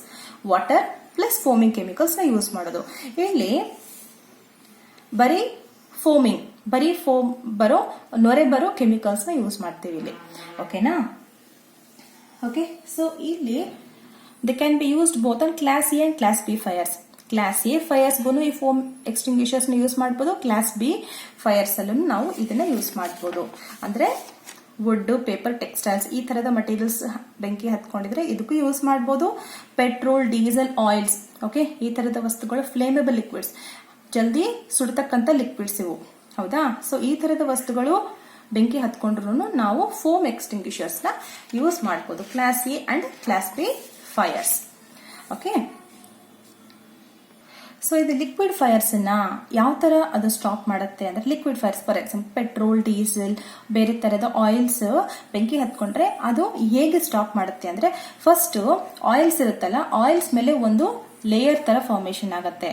Speaker 1: water plus foaming chemicals ನ ಯೂಸ್ ಮಾಡೋದು. ಇಲ್ಲಿ ಬರೀ ಫೋಮ್ ಬರೋ, ನೊರೆ ಬರೋ ಕೆಮಿಕಲ್ಸ್ ನ ಯೂಸ್ ಮಾಡ್ತೀವಿ ಇಲ್ಲಿ. ಓಕೆನಾ. ಓಕೆ. ಸೊ ಇಲ್ಲಿ they can be used both on class A and class B fires. Class A fires ಗೂ ಈ ಫೋಮ್ ಎಕ್ಸ್ಟಿಂಗ್ವಿಷರ್ಸ್ ನ ಯೂಸ್ ಮಾಡಬಹುದು, ಕ್ಲಾಸ್ ಬಿ ಫೈರ್ಸ್ ಅಲ್ಲೂ ನಾವು ಇದನ್ನ ಯೂಸ್ ಮಾಡಬಹುದು. ಅಂದ್ರೆ ವುಡ್, ಪೇಪರ್, ಟೆಕ್ಸ್ಟೈಲ್ಸ್ ಈ ತರದ ಮಟೀರಿಯಲ್ಸ್ ಬೆಂಕಿ ಹತ್ಕೊಂಡಿದ್ರೆ ಇದಕ್ಕೂ ಯೂಸ್ ಮಾಡಬಹುದು. ಪೆಟ್ರೋಲ್, ಡೀಸೆಲ್, ಆಯಿಲ್ಸ್, ಓಕೆ, ಈ ತರದ ವಸ್ತುಗಳು ಫ್ಲೇಮೇಬಲ್ ಲಿಕ್ವಿಡ್ಸ್, ಜಲ್ದಿ ಸುಡತಕ್ಕಂತ ಲಿಕ್ವಿಡ್ಸ್ ಇವು. ಹೌದಾ. ಸೊ ಈ ತರದ ವಸ್ತುಗಳು ಬೆಂಕಿ ಹತ್ಕೊಂಡ್ರು ನಾವು ಫೋಮ್ ಎಕ್ಸ್ಟಿಂಗ್ವಿಷರ್ಸ್ ನ ಯೂಸ್ ಮಾಡಬಹುದು, class A and class B fires. Okay. So ಇದು ಲಿಕ್ವಿಡ್ ಫೈರ್ಸ್ ಅನ್ನ ಯಾವ ತರ ಅದು ಸ್ಟಾಪ್ ಮಾಡುತ್ತೆ ಅಂದ್ರೆ, liquid fires for example petrol, diesel, ಬೇರೆ ತರದ ಆಯಿಲ್ಸ್ ಬೆಂಕಿ ಹತ್ಕೊಂಡ್ರೆ ಅದು ಹೇಗೆ ಸ್ಟಾಪ್ ಮಾಡುತ್ತೆ ಅಂದ್ರೆ, ಫಸ್ಟ್ ಆಯಿಲ್ಸ್ ಇರುತ್ತಲ್ಲ, ಆಯಿಲ್ಸ್ ಮೇಲೆ ಒಂದು ಲೇಯರ್ ತರ ಫಾರ್ಮೇಶನ್ ಆಗುತ್ತೆ.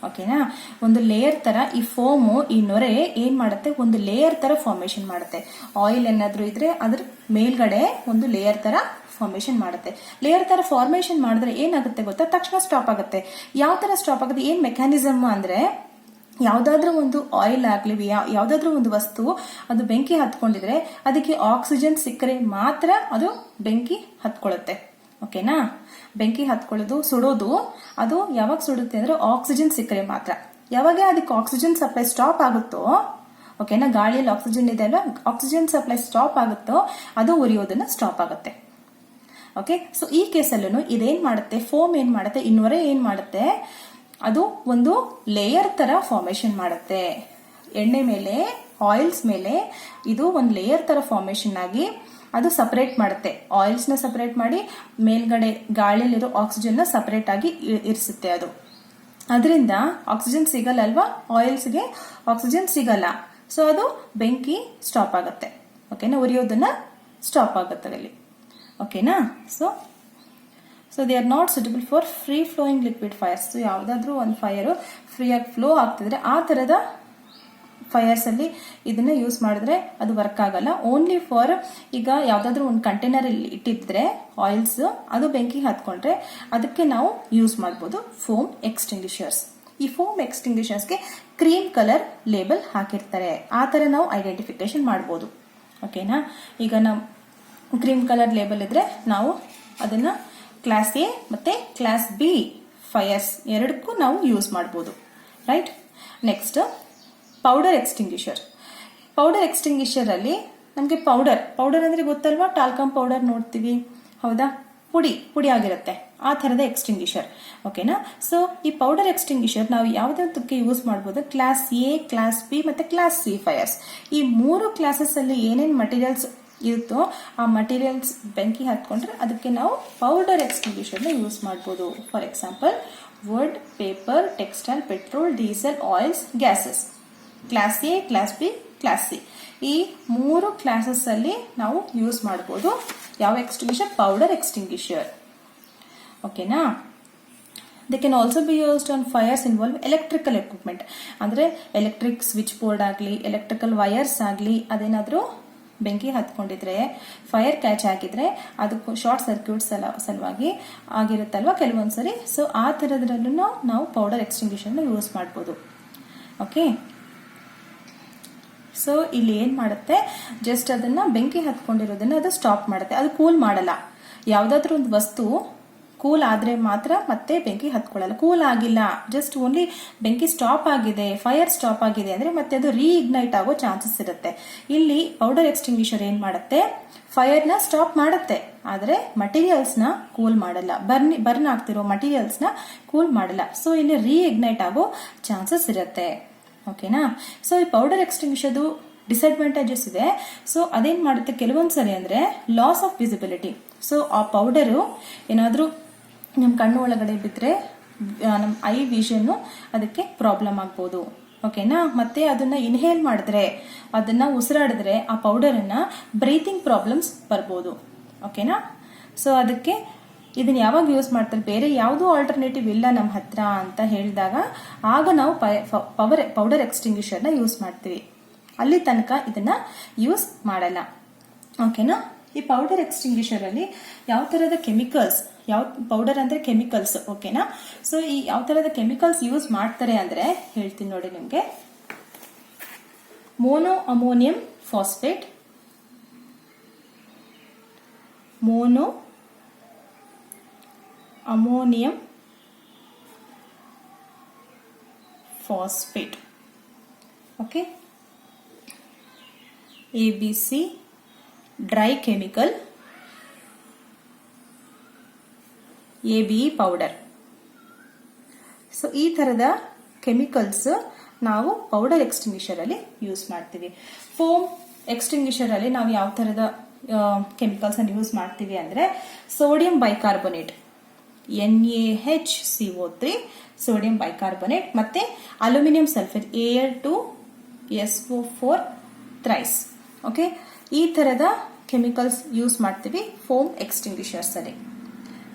Speaker 1: ಓಕೆನಾ. ಒಂದು ಲೇಯರ್ ತರ ಈ ಫೋಮು, ಈ ನೊರೆ ಏನ್ ಮಾಡುತ್ತೆ, ಒಂದು ಲೇಯರ್ ತರ ಫಾರ್ಮೇಶನ್ ಮಾಡುತ್ತೆ. ಆಯಿಲ್ ಏನಾದ್ರೂ ಇದ್ರೆ ಅದ್ರ ಮೇಲ್ಗಡೆ ಒಂದು ಲೇಯರ್ ತರ ಫಾರ್ಮೇಶನ್ ಮಾಡುತ್ತೆ. ಲೇಯರ್ ತರ ಫಾರ್ಮೇಶನ್ ಮಾಡಿದ್ರೆ ಏನಾಗುತ್ತೆ ಗೊತ್ತಾ, ತಕ್ಷಣ ಸ್ಟಾಪ್ ಆಗುತ್ತೆ. ಯಾವ ತರ ಸ್ಟಾಪ್ ಆಗುತ್ತೆ, ಏನ್ ಮೆಕ್ಯಾನಿಸಮ್ ಅಂದ್ರೆ, ಯಾವ್ದಾದ್ರೂ ಒಂದು ಆಯಿಲ್ ಆಗ್ಲಿ, ಯಾವ್ದಾದ್ರೂ ಒಂದು ವಸ್ತು ಅದು ಬೆಂಕಿ ಹತ್ಕೊಂಡಿದ್ರೆ ಅದಕ್ಕೆ ಆಕ್ಸಿಜನ್ ಸಿಕ್ಕರೆ ಮಾತ್ರ ಅದು ಬೆಂಕಿ ಹತ್ಕೊಳ್ಳುತ್ತೆ. ಓಕೆನಾ. ಬೆಂಕಿ ಹತ್ಕೊಳ್ಳೋದು, ಸುಡೋದು, ಅದು ಯಾವಾಗ ಸುಡುತ್ತೆ ಅಂದ್ರೆ ಆಕ್ಸಿಜನ್ ಸಿಕ್ಕರೆ ಮಾತ್ರ. ಯಾವಾಗ ಅದಕ್ಕೆ ಆಕ್ಸಿಜನ್ ಸಪ್ಲೈ ಸ್ಟಾಪ್ ಆಗುತ್ತೋ, ಓಕೆನಾ, ಗಾಳಿಯಲ್ಲಿ ಆಕ್ಸಿಜನ್ ಇದೆ ಅಲ್ವಾ, ಆಕ್ಸಿಜನ್ ಸಪ್ಲೈ ಸ್ಟಾಪ್ ಆಗುತ್ತೋ ಅದು ಉರಿಯೋದನ್ನ ಸ್ಟಾಪ್ ಆಗುತ್ತೆ. ಓಕೆ, ಸೊ ಈ ಕೇಸಲ್ಲೂ ಇದೇನ್ ಮಾಡುತ್ತೆ, ಫೋಮ್ ಏನ್ ಮಾಡುತ್ತೆ, ಇನ್ನೊರೆ ಏನ್ ಮಾಡುತ್ತೆ, ಅದು ಒಂದು ಲೇಯರ್ ತರ ಫಾರ್ಮೇಶನ್ ಮಾಡುತ್ತೆ. ಎಣ್ಣೆ ಮೇಲೆ, ಆಯಿಲ್ಸ್ ಮೇಲೆ ಇದು ಒಂದು ಲೇಯರ್ ತರ ಫಾರ್ಮೇಶನ್ ಆಗಿ ಅದು ಸಪರೇಟ್ ಮಾಡುತ್ತೆ. ಆಯಿಲ್ಸ್ ನ ಸಪರೇಟ್ ಮಾಡಿ ಮೇಲ್ಗಡೆ ಗಾಳಿಯಲ್ಲಿರೋ ಆಕ್ಸಿಜನ್ ನ ಸಪರೇಟ್ ಆಗಿ ಇರಿಸುತ್ತೆ. ಅದು ಅದರಿಂದ ಆಕ್ಸಿಜನ್ ಸಿಗಲ್ಲ ಅಲ್ವಾ, ಆಯಿಲ್ಸ್ಗೆ ಆಕ್ಸಿಜನ್ ಸಿಗಲ್ಲ. ಸೊ ಅದು ಬೆಂಕಿ ಸ್ಟಾಪ್ ಆಗುತ್ತೆ. ಓಕೆನಾ, ಉರಿಯೋದನ್ನ ಸ್ಟಾಪ್ ಆಗುತ್ತೆ ಅಲ್ಲಿ. ಓಕೆನಾ, so they are not suitable for free flowing liquid fires. So ಯಾವ್ದಾದ್ರು ಒಂದು ಫೈರ್ ಫ್ರೀ ಆಗಿ ಫ್ಲೋ ಆಗ್ತಿದ್ರೆ ಆ ತರದ ಫೈರ್ಸ್ ಅಲ್ಲಿ ಇದನ್ನ ಯೂಸ್ ಮಾಡಿದ್ರೆ ಅದು ವರ್ಕ್ ಆಗಲ್ಲ. ಓನ್ಲಿ ಫಾರ್ ಈಗ ಯಾವ್ದಾದ್ರು ಒಂದು ಕಂಟೈನರ್ ಅಲ್ಲಿ ಇಟ್ಟಿದ್ರೆ ಆಯಿಲ್ಸ್, ಅದು ಬೆಂಕಿ ಹತ್ಕೊಂಡ್ರೆ ಅದಕ್ಕೆ ನಾವು ಯೂಸ್ ಮಾಡಬಹುದು ಫೋಮ್ ಎಕ್ಸ್ಟಿಂಗ್ವಿಷರ್ಸ್. ಈ ಫೋಮ್ ಎಕ್ಸ್ಟಿಂಗ್ವಿಷರ್ಸ್ಗೆ ಕ್ರೀಮ್ ಕಲರ್ ಲೇಬಲ್ ಹಾಕಿರ್ತಾರೆ, ಆ ತರ ನಾವು ಐಡೆಂಟಿಫಿಕೇಶನ್ ಮಾಡಬಹುದು. ಓಕೆನಾ, ಈಗ ನಾವು ಕ್ರೀಮ್ ಕಲರ್ ಲೇಬಲ್ ಇದ್ರೆ ನಾವು ಅದನ್ನ ಕ್ಲಾಸ್ ಎ ಮತ್ತೆ ಕ್ಲಾಸ್ ಬಿ ಫೈರ್ಸ್ ಎರಡಕ್ಕೂ ನಾವು ಯೂಸ್ ಮಾಡಬಹುದು. Right, next powder extinguisher. Powder extinguisher ಅಲ್ಲಿ ನಮಗೆ ಪೌಡರ್ ಅಂದ್ರೆ ಗೊತ್ತಲ್ವಾ, ಟಾಲ್ಕಮ್ ಪೌಡರ್ ನೋಡ್ತೀವಿ, ಹೌದಾ, ಪುಡಿ ಆಗಿರುತ್ತೆ, ಆ ತರದ ಎಕ್ಸ್ಟಿಂಗ್ವಿಷರ್. ಓಕೆನಾ, ಸೊ ಈ ಪೌಡರ್ ಎಕ್ಸ್ಟಿಂಗ್ವಿಷರ್ ನಾವು ಯಾವುದಕ್ಕೆ ಯೂಸ್ ಮಾಡಬಹುದು, ಕ್ಲಾಸ್ ಎ, ಕ್ಲಾಸ್ ಬಿ ಮತ್ತೆ ಕ್ಲಾಸ್ ಸಿ ಫೈರ್ಸ್. ಈ ಮೂರು ಕ್ಲಾಸಸ್ ಅಲ್ಲಿ ಏನೇನ್ ಮಟೀರಿಯಲ್ಸ್ ಇರುತ್ತೋ ಆ ಮಟೀರಿಯಲ್ಸ್ ಬೆಂಕಿ ಹತ್ಕೊಂಡ್ರೆ ಅದಕ್ಕೆ ನಾವು ಪೌಡರ್ ಎಕ್ಸ್ಟಿಂಗ್ವಿಷರ್ ನ ಯೂಸ್ ಮಾಡಬಹುದು. For example wood, paper, textile, petrol, diesel, oils, gases. Class A, class B, class C, ಈ ಮೂರು ಕ್ಲಾಸಸ್ ಅಲ್ಲಿ ನಾವು ಯೂಸ್ ಮಾಡಬಹುದು ಯಾವ ಎಕ್ಸ್ಟಿಂಗ್ವಿಷರ್, ಪೌಡರ್ ಎಕ್ಸ್ಟಿಂಗ್ವಿಷರ್. ಓಕೆನಾ, they can also be used on fires involve electrical equipment. ಅಂದ್ರೆ electric switch board ಆಗಲಿ, electrical wires ಆಗಲಿ, ಅದೇನಾದ್ರೂ ಬೆಂಕಿ ಹತ್ಕೊಂಡಿದ್ರೆ, ಫೈರ್ ಕ್ಯಾಚ್ ಆಗಿದ್ರೆ ಅದಕ್ಕೂ ಶಾರ್ಟ್ ಸರ್ಕ್ಯೂಟ್ ಸಲುವಾಗಿ ಆಗಿರುತ್ತಲ್ವಾ ಕೆಲವೊಂದ್ಸರಿ. ಸೊ ಆ ತರದ್ರಲ್ಲೂ ನಾವು ಪೌಡರ್ ಎಕ್ಸ್ಟಿಂಗ್ವಿಷರ್ ನ ಯೂಸ್ ಮಾಡಬಹುದು. ಓಕೆ, ಸೊ ಇಲ್ಲಿ ಏನ್ ಮಾಡುತ್ತೆ, ಜಸ್ಟ್ ಅದನ್ನ ಬೆಂಕಿ ಹತ್ಕೊಂಡಿರೋದನ್ನ ಅದು ಸ್ಟಾಪ್ ಮಾಡುತ್ತೆ, ಅದು ಕೂಲ್ ಮಾಡಲ್ಲ. ಯಾವ್ದಾದ್ರು ಒಂದು ವಸ್ತು ಕೂಲ್ ಆದ್ರೆ ಮಾತ್ರ ಮತ್ತೆ ಬೆಂಕಿ ಹತ್ಕೊಳ್ಳಲ್ಲ. ಕೂಲ್ ಆಗಿಲ್ಲ, ಜಸ್ಟ್ ಓನ್ಲಿ ಬೆಂಕಿ ಸ್ಟಾಪ್ ಆಗಿದೆ, ಫೈರ್ ಸ್ಟಾಪ್ ಆಗಿದೆ ಅಂದ್ರೆ ಮತ್ತೆ ಅದು ರೀಇಗ್ನೈಟ್ ಆಗೋ ಚಾನ್ಸಸ್ ಇರುತ್ತೆ. ಇಲ್ಲಿ ಪೌಡರ್ ಎಕ್ಸ್ಟಿಂಗ್ವಿಷರ್ ಏನ್ ಮಾಡುತ್ತೆ, ಫೈರ್ ನ ಸ್ಟಾಪ್ ಮಾಡುತ್ತೆ, ಆದ್ರೆ ಮಟೀರಿಯಲ್ಸ್ ನ ಕೂಲ್ ಮಾಡಲ್ಲ, ಬರ್ನ್ ಆಗ್ತಿರೋ ಮಟೀರಿಯಲ್ಸ್ ನ ಕೂಲ್ ಮಾಡಲ್ಲ. ಸೊ ಇಲ್ಲಿ ರೀಇಗ್ನೈಟ್ ಆಗೋ ಚಾನ್ಸಸ್ ಇರುತ್ತೆ. ಓಕೆನಾ, ಸೊ ಈ ಪೌಡರ್ ಎಕ್ಸ್ಟಿಂಗ್ವಿಷರ್ ಡಿಸ್ಅಡ್ವಾಂಟೇಜಸ್ ಇದೆ. ಸೊ ಅದೇನ್ ಮಾಡುತ್ತೆ ಕೆಲವೊಂದ್ಸರಿ ಅಂದ್ರೆ ಲಾಸ್ ಆಫ್ ವಿಸಿಬಿಲಿಟಿ. ಸೊ ಆ ಪೌಡರು ಏನಾದ್ರೂ ನಮ್ ಕಣ್ಣು ಒಳಗಡೆ ಬಿದ್ರೆ ನಮ್ ಐ ವಿಷನ್ ಅದಕ್ಕೆ ಪ್ರಾಬ್ಲಮ್ ಆಗ್ಬೋದು. ಓಕೆನಾ, ಮತ್ತೆ ಅದನ್ನ ಇನ್ಹೇಲ್ ಮಾಡಿದ್ರೆ, ಅದನ್ನ ಉಸಿರಾಡಿದ್ರೆ ಆ ಪೌಡರ್ ಅನ್ನ ಬ್ರೀತಿಂಗ್ ಪ್ರಾಬ್ಲಮ್ಸ್ ಬರ್ಬೋದು. ಓಕೆನಾ, ಸೊ ಅದಕ್ಕೆ ಇದನ್ನ ಯಾವಾಗ ಯೂಸ್ ಮಾಡ್ತಾರೆ, ಬೇರೆ ಯಾವ್ದು ಆಲ್ಟರ್ನೇಟಿವ್ ಇಲ್ಲ ನಮ್ಮ ಹತ್ರ ಅಂತ ಹೇಳಿದಾಗ ಆಗ ನಾವು ಪೌಡರ್ ಎಕ್ಸ್ಟಿಂಗ್ವಿಷರ್ ನ ಯೂಸ್ ಮಾಡ್ತೀವಿ. ಅಲ್ಲಿ ತನಕ ಇದನ್ನ ಯೂಸ್ ಮಾಡಲ್ಲ. ಓಕೆನಾ, ಈ ಪೌಡರ್ ಎಕ್ಸ್ಟಿಂಗ್ವಿಷರ್ ಅಲ್ಲಿ ಯಾವ ತರದ ಕೆಮಿಕಲ್ಸ್, ಯಾವ ಪೌಡರ್ ಅಂದ್ರೆ ಕೆಮಿಕಲ್ಸ್. ಓಕೆನಾ, ಸೊ ಈ ಯಾವ ತರದ ಕೆಮಿಕಲ್ಸ್ ಯೂಸ್ ಮಾಡ್ತಾರೆ ಅಂದ್ರೆ ಹೇಳ್ತೀನಿ ನೋಡಿ ನಿಮ್ಗೆ. Mono ammonium phosphate, mono ammonium phosphate. Okay, ABC dry chemical, ABE powder. So ಈ ತರದ ಕೆಮಿಕಲ್ಸ್ ನಾವು ಪೌಡರ್ ಎಕ್ಸ್ಟಿಂಗ್ವಿಷರ್ ಅಲ್ಲಿ ಯೂಸ್ ಮಾಡ್ತೀವಿ. ಫೋಮ್ ಎಕ್ಸ್ಟಿಂಗ್ವಿಷರ್ ಅಲ್ಲಿ ನಾವು ಯಾವ ತರದ ಕೆಮಿಕಲ್ಸ್ ಅನ್ನು ಯೂಸ್ ಮಾಡ್ತೀವಿ ಅಂದ್ರೆ sodium bicarbonate, NaHCO3, sodium bicarbonate, ಮತ್ತೆ aluminium sulphate, Al2SO4 thrice. Okay, ಈ ತರದ ಕೆಮಿಕಲ್ಸ್ ಯೂಸ್ ಮಾಡ್ತೀವಿ ಫೋಮ್ ಎಕ್ಸ್ಟಿಂಗ್ವಿಷರ್ಸ್ ಅಲ್ಲಿ.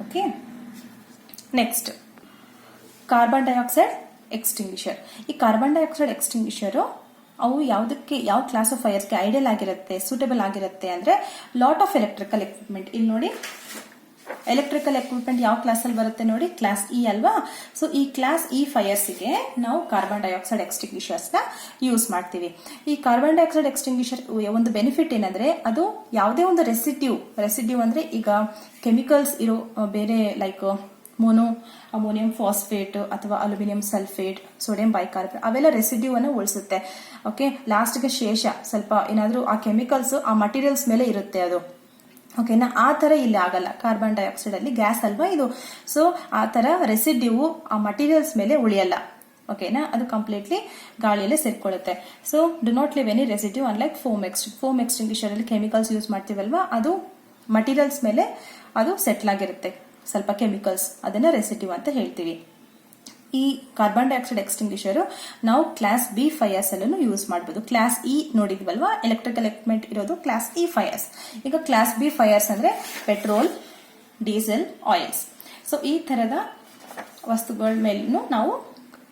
Speaker 1: Okay, next carbon dioxide extinguisher. ಈ ಕಾರ್ಬನ್ ಡೈಆಕ್ಸೈಡ್ ಎಕ್ಸ್ಟಿಂಗ್ವಿಷರ್ ಅವು ಯಾವುದಕ್ಕೆ, ಯಾವ ಕ್ಲಾಸ್ ಆಫ್ ಫೈರ್ಸ್ಗೆ ಐಡಿಯಲ್ ಆಗಿರುತ್ತೆ, ಸೂಟಬಲ್ ಆಗಿರುತ್ತೆ ಅಂದ್ರೆ ಲಾಟ್ ಆಫ್ ಎಲೆಕ್ಟ್ರಿಕಲ್ ಎಕ್ವಿಪ್ಮೆಂಟ್. ಇಲ್ಲಿ ನೋಡಿ ಎಲೆಕ್ಟ್ರಿಕಲ್ ಎಕ್ವಿಪ್ಮೆಂಟ್ ಯಾವ ಕ್ಲಾಸ್ ಅಲ್ಲಿ ಬರುತ್ತೆ ನೋಡಿ, ಕ್ಲಾಸ್ ಇ ಅಲ್ವಾ. ಸೊ ಈ ಕ್ಲಾಸ್ ಇ ಫೈರ್ಸ್ಗೆ ನಾವು ಕಾರ್ಬನ್ ಡೈಆಕ್ಸೈಡ್ ಎಕ್ಸ್ಟಿಂಗ್ವಿಷರ್ಸ್ ನ ಯೂಸ್ ಮಾಡ್ತೀವಿ. ಈ ಕಾರ್ಬನ್ ಡೈಆಕ್ಸೈಡ್ ಎಕ್ಸ್ಟಿಂಗ್ವಿಷರ್ ಒಂದು ಬೆನಿಫಿಟ್ ಏನಂದ್ರೆ ಅದು ಯಾವುದೇ ಒಂದು ರೆಸಿಡ್ಯೂ ಅಂದ್ರೆ ಈಗ ಕೆಮಿಕಲ್ಸ್ ಇರೋ ಬೇರೆ ಲೈಕ್ ಮೋನೋ ಅಮೋನಿಯಂ ಫಾಸ್ಫೇಟ್ ಅಥವಾ ಅಲ್ಯೂಮಿನಿಯಂ ಸಲ್ಫೇಟ್, ಸೋಡಿಯಂ ಬೈಕಾರ್ಬನೇಟ್ ಅವೆಲ್ಲ ರೆಸಿಡ್ಯೂ ಅನ್ನು ಉಳಿಸುತ್ತೆ. ಓಕೆ, ಲಾಸ್ಟ್ಗೆ ಶೇಷ ಸ್ವಲ್ಪ ಏನಾದರೂ ಆ ಕೆಮಿಕಲ್ಸ್ ಆ ಮಟೀರಿಯಲ್ಸ್ ಮೇಲೆ ಇರುತ್ತೆ ಅದು. ಓಕೆನಾ, ಆ ತರ ಇಲ್ಲಿ ಆಗಲ್ಲ. ಕಾರ್ಬನ್ ಡೈಆಕ್ಸೈಡ್ ಅಲ್ಲಿ ಗ್ಯಾಸ್ ಅಲ್ವಾ ಇದು, ಸೊ ಆ ತರ ರೆಸಿಡ್ಯೂ ಆ ಮಟೀರಿಯಲ್ಸ್ ಮೇಲೆ ಉಳಿಯಲ್ಲ. ಓಕೆನಾ, ಅದು ಕಂಪ್ಲೀಟ್ಲಿ ಗಾಳಿಯಲ್ಲೇ ಸೇರ್ಕೊಳ್ಳುತ್ತೆ. So do not leave any residue unlike foam extinguisher ಅಲ್ಲಿ ಕೆಮಿಕಲ್ಸ್ ಯೂಸ್ ಮಾಡ್ತೀವಲ್ವಾ, ಅದು ಮಟೀರಿಯಲ್ಸ್ ಮೇಲೆ ಅದು ಸೆಟ್ಲ್ ಆಗಿರುತ್ತೆ ಸ್ವಲ್ಪ ಕೆಮಿಕಲ್ಸ್, ಅದನ್ನ ರೆಸಿಡ್ಯೂ ಅಂತ ಹೇಳ್ತೀವಿ. ಈ ಕಾರ್ಬನ್ ಡೈಆಕ್ಸೈಡ್ ಎಕ್ಸ್ಟಿಂಗ್ವಿಷರ್ ನಾವು ಕ್ಲಾಸ್ ಬಿ ಫೈರ್ಸ್ ಅಲ್ಲೂ ಯೂಸ್ ಮಾಡಬಹುದು. ಕ್ಲಾಸ್ ಇ ನೋಡಿದ್ವಲ್ವಾ, ಎಲೆಕ್ಟ್ರಿಕಲ್ ಎಕ್ವಿಪ್ಮೆಂಟ್ ಇರೋದು ಕ್ಲಾಸ್ ಇ ಫೈರ್ಸ್. ಈಗ ಕ್ಲಾಸ್ ಬಿ ಫೈರ್ಸ್ ಅಂದ್ರೆ ಪೆಟ್ರೋಲ್, ಡೀಸೆಲ್, ಆಯಿಲ್ಸ್. ಸೊ ಈ ತರದ ವಸ್ತುಗಳ ಮೇಲೂ ನಾವು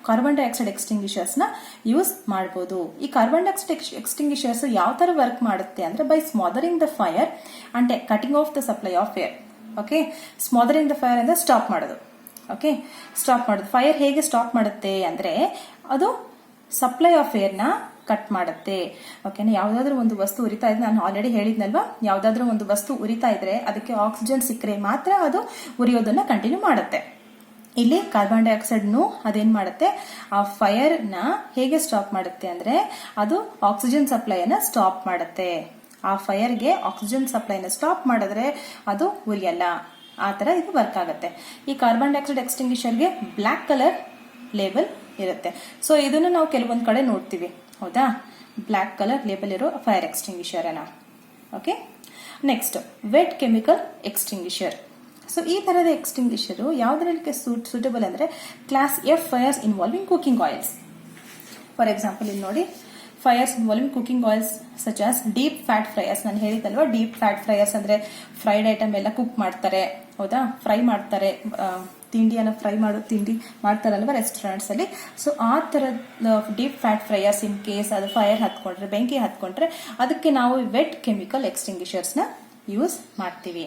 Speaker 1: ಕಾರ್ಬನ್ ಡೈಆಕ್ಸೈಡ್ ಎಕ್ಸ್ಟಿಂಗ್ವಿಷರ್ಸ್ ನ ಯೂಸ್ ಮಾಡಬಹುದು. ಈ ಕಾರ್ಬನ್ ಡೈಆಕ್ಸೈಡ್ ಎಕ್ಸ್ಟಿಂಗ್ವಿಷರ್ಸ್ ಯಾವ ತರ ವರ್ಕ್ ಮಾಡುತ್ತೆ ಅಂದ್ರೆ by smothering the fire and cutting off the supply of air. Okay, smothering the fire ಅಂದ್ರೆ ಸ್ಟಾಪ್ ಮಾಡೋದು. ಓಕೆ, ಸ್ಟಾಪ್ ಮಾಡೋದು. ಫೈರ್ ಹೇಗೆ ಸ್ಟಾಪ್ ಮಾಡುತ್ತೆ ಅಂದ್ರೆ ಅದು ಸಪ್ಲೈ ಆಫ್ ಏರ್ ನ ಕಟ್ ಮಾಡುತ್ತೆ. ಓಕೆನಾ, ಯಾವ್ದಾದ್ರು ಒಂದು ವಸ್ತು ಉರಿತಾ ಇದ್ರೆ, ನಾನು ಆಲ್ರೆಡಿ ಹೇಳಿದ್ನಲ್ವಾ, ಯಾವ್ದಾದ್ರು ಒಂದು ವಸ್ತು ಉರಿತಾ ಇದ್ರೆ ಅದಕ್ಕೆ ಆಕ್ಸಿಜನ್ ಸಿಕ್ಕರೆ ಮಾತ್ರ ಅದು ಉರಿಯೋದನ್ನ ಕಂಟಿನ್ಯೂ ಮಾಡುತ್ತೆ. ಇಲ್ಲಿ ಕಾರ್ಬನ್ ಡೈಆಕ್ಸೈಡ್ ಅದೇನ್ ಮಾಡುತ್ತೆ, ಆ ಫೈರ್ ನ ಹೇಗೆ ಸ್ಟಾಪ್ ಮಾಡುತ್ತೆ ಅಂದ್ರೆ ಅದು ಆಕ್ಸಿಜನ್ ಸಪ್ಲೈನ ಸ್ಟಾಪ್ ಮಾಡುತ್ತೆ. ಆ ಫೈರ್ಗೆ ಆಕ್ಸಿಜನ್ ಸಪ್ಲೈನ ಸ್ಟಾಪ್ ಮಾಡಿದ್ರೆ ಅದು ಉರಿಯಲ್ಲ. ಆ ತರ ಇದು ವರ್ಕ್ ಆಗುತ್ತೆ. ಈ ಕಾರ್ಬನ್ ಡೈಆಕ್ಸೈಡ್ ಎಕ್ಸ್ಟಿಂಗ್ವಿಷರ್ಗೆ ಬ್ಲಾಕ್ ಕಲರ್ ಲೇಬಲ್ ಇರುತ್ತೆ. ಸೊ ಇದನ್ನು ನಾವು ಕೆಲವೊಂದ್ ಕಡೆ ನೋಡ್ತೀವಿ, ಹೌದಾ, ಬ್ಲಾಕ್ ಕಲರ್ ಲೇಬಲ್ ಇರೋ ಫೈರ್ ಎಕ್ಸ್ಟಿಂಗ್ವಿಷರ್ ಅನ್ನ. Okay, next wet chemical extinguisher. So ಈ ತರದ ಎಕ್ಸ್ಟಿಂಗ್ವಿಷರ್ ಯಾವ್ದ್ರಲ್ಲಿ ಸೂಟಬಲ್ ಅಂದ್ರೆ class F fires involving cooking oils. For example ಇಲ್ಲಿ ನೋಡಿ, fires involving cooking oils such as deep fat fryers. ನಾನು ಹೇಳಿದಲ್ವಾ, ಡೀಪ್ ಫ್ಯಾಟ್ ಫ್ರೈಯರ್ಸ್ ಅಂದ್ರೆ ಫ್ರೈಡ್ ಐಟಮ್ ಎಲ್ಲ ಕುಕ್ ಮಾಡ್ತಾರೆ, ಹೌದಾ, ಫ್ರೈ ಮಾಡ್ತಾರೆ, ತಿಂಡಿಯನ್ನ ಫ್ರೈ ಮಾಡೋ ತಿಂಡಿ ಮಾಡ್ತಾರಲ್ವಾ ರೆಸ್ಟೋರೆಂಟ್ಸ್ ಅಲ್ಲಿ. ಸೊ ಆ ತರದ ಡೀಪ್ ಫ್ಯಾಟ್ ಫ್ರೈಯರ್ಸ್ ಇನ್ ಕೇಸ್ ಅದು ಫೈರ್ ಹತ್ಕೊಂಡ್ರೆ, ಬೆಂಕಿ ಹತ್ಕೊಂಡ್ರೆ ಅದಕ್ಕೆ ನಾವು ವೆಟ್ ಕೆಮಿಕಲ್ ಎಕ್ಸ್ಟಿಂಗ್ವಿಷರ್ಸ್ ನ ಯೂಸ್ ಮಾಡ್ತೀವಿ.